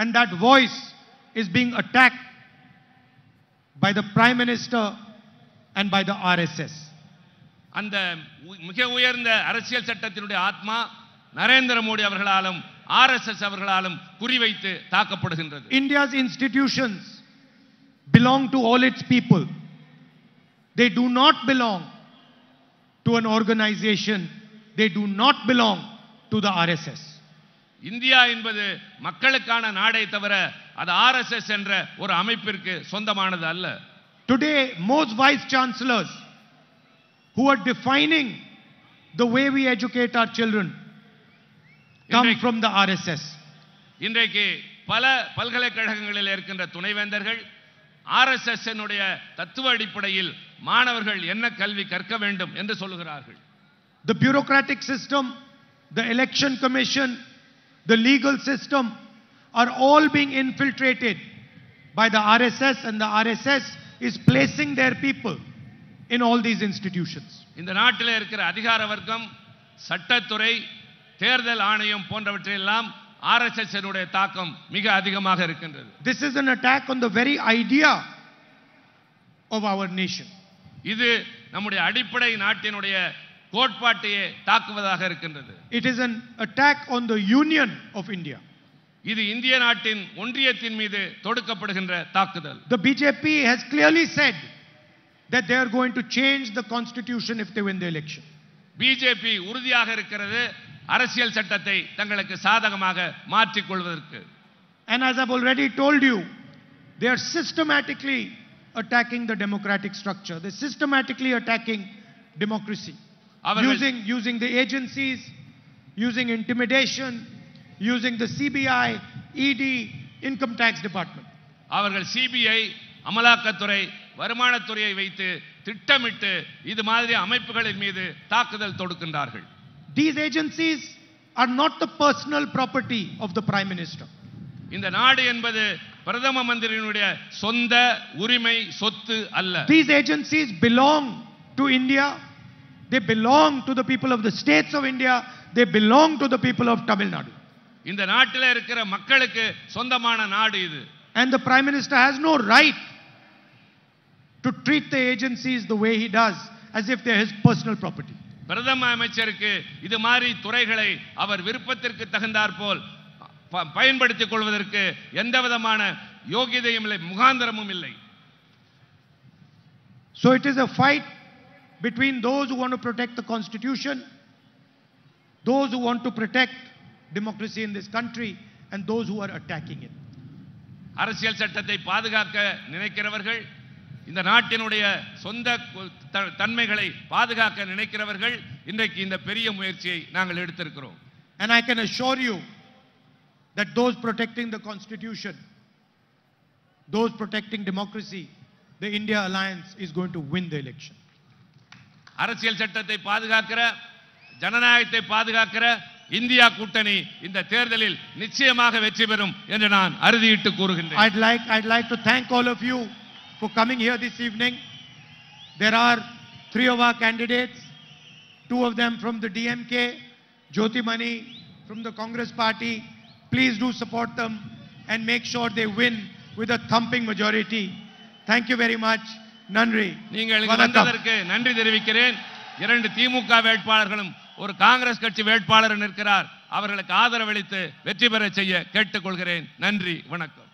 and that voice is being attacked by the Prime Minister and by the RSS. அந்த மிக உயர்ந்த அரசியல் சட்டத்தினுடைய ஆத்மா நரேந்திர மோடி அவர்களாலும் RSS அவர்களாலும் குறிவைத்து தாக்கப்படுகின்றது. India's institutions belong to all its people. They do not belong to an organization. They do not belong to the RSS. India என்பது மக்களுக்கான நாடே தவிர அது RSS என்ற ஒரு அமைப்பிற்கு சொந்தமானது அல்ல. Today, most vice chancellors who are defining the way we educate our children come from the RSS. இன்றைக்கு பல பல்கலைக்கழகங்களில் இருக்கின்ற துணைவேந்தர்கள் RSS என்னுடைய தத்துவ அடிப்படையில் மாணவர்கள் என்ன கல்வி கற்க வேண்டும் என்று சொல்லுகிறார்கள். The bureaucratic system, the election commission, the legal system are all being infiltrated by the RSS, and the RSS is placing their people in all these institutions. இந்த நாட்டில் இருக்கிற அதிகார வர்க்கம், சட்டத்துறை, தேர்தல் ஆணையம் போன்றவற்றையெல்லாம் RSS என்னுடைய தாக்கம் மிக அதிகமாக இருக்கின்றது. This is an attack on the very idea of our nation. இது நம்முடைய அடிப்படை நாட்டினுடைய கோட்பாட்டையே தாக்குவதாக இருக்கின்றது. It is an attack on the union of India. இது இந்திய நாட்டின் ஒன்றியத்தின் மீது தொடுக்கப்படுகின்ற தாக்குதல். The BJP has clearly said that they are going to change the constitution if they win the election. BJP உறுதியாக இருக்கிறது அரசியல் சட்டத்தை தங்களுக்கு சாதகமாக மாற்றிக் கொள்வதற்கு. And as I've already told you, they are systematically attacking the democratic structure. They're systematically attacking democracy. Using the agencies, using intimidation, using the CBI, ED, income tax department. அவர்கள் CBI, அமலாக்கத்துறை, வருமானத்துறையை வைத்து திட்டமிட்டு இது மாதிரி அமைப்புகளின் மீது தாக்குதல் தொடுக்கின்றார்கள். These agencies are not the personal property of the Prime Minister. இந்த நாடு என்பது பிரதம மந்திரியினுடைய சொந்த உரிமை சொத்து அல்ல. These agencies belong to India. They belong to the people of the states of India. They belong to the people of Tamil Nadu. இந்த நாட்டில் இருக்கிற மக்களுக்கு சொந்தமான நாடு இது. And the Prime Minister has no right to treat the agencies the way he does, as if they're his personal property. பிரதம அமைச்சருக்கு இது மாதிரி துறைகளை அவர் விருப்பத்திற்கு தகுந்தாற்போல் பயன்படுத்திக் கொள்வதற்கு எந்த விதமான யோகியதையும் இல்லை, முகாந்திரமும் இல்லை. So it is a fight between those who want to protect the constitution, those who want to protect democracy in this country, and those who are attacking it. அரசியல் சட்டத்தை பாதுகாக்க நினைக்கிறவர்கள், இந்த நாட்டினுடைய சொந்த தன்மைகளை பாதுகாக்க நினைக்கிறவர்கள் இன்றைக்கு இந்த பெரிய முயற்சியை நாங்கள் எடுத்திருக்கிறோம். And I can assure you that those protecting the constitution, those protecting democracy, the India Alliance is going to win the election. அரசியல் சட்டத்தை பாதுகாக்கிற, ஜனநாயகத்தை பாதுகாக்கிற இந்தியா கூட்டணி இந்த தேர்தலில் நிச்சயமாக வெற்றி பெறும் என்று நான் அறுதியிட்டு கூறுகின்றேன். I'd like to thank all of you for coming here this evening. There are 3 of our candidates, 2 of them from the DMK, Jyotimani from the Congress party. Please do support them and make sure they win with a thumping majority. Thank you very much. Nandri. நீங்கள் இங்கு வந்ததற்கு நன்றி தெரிவிக்கிறேன். 2 திமுக வேட்பாளர்களும் ஒரு காங்கிரஸ் கட்சி வேட்பாளர் நிற்கிறார். அவர்களுக்கு ஆதரவளித்து வெற்றி பெற செய்ய கேட்டுக்கொள்கிறேன். நன்றி, வணக்கம்.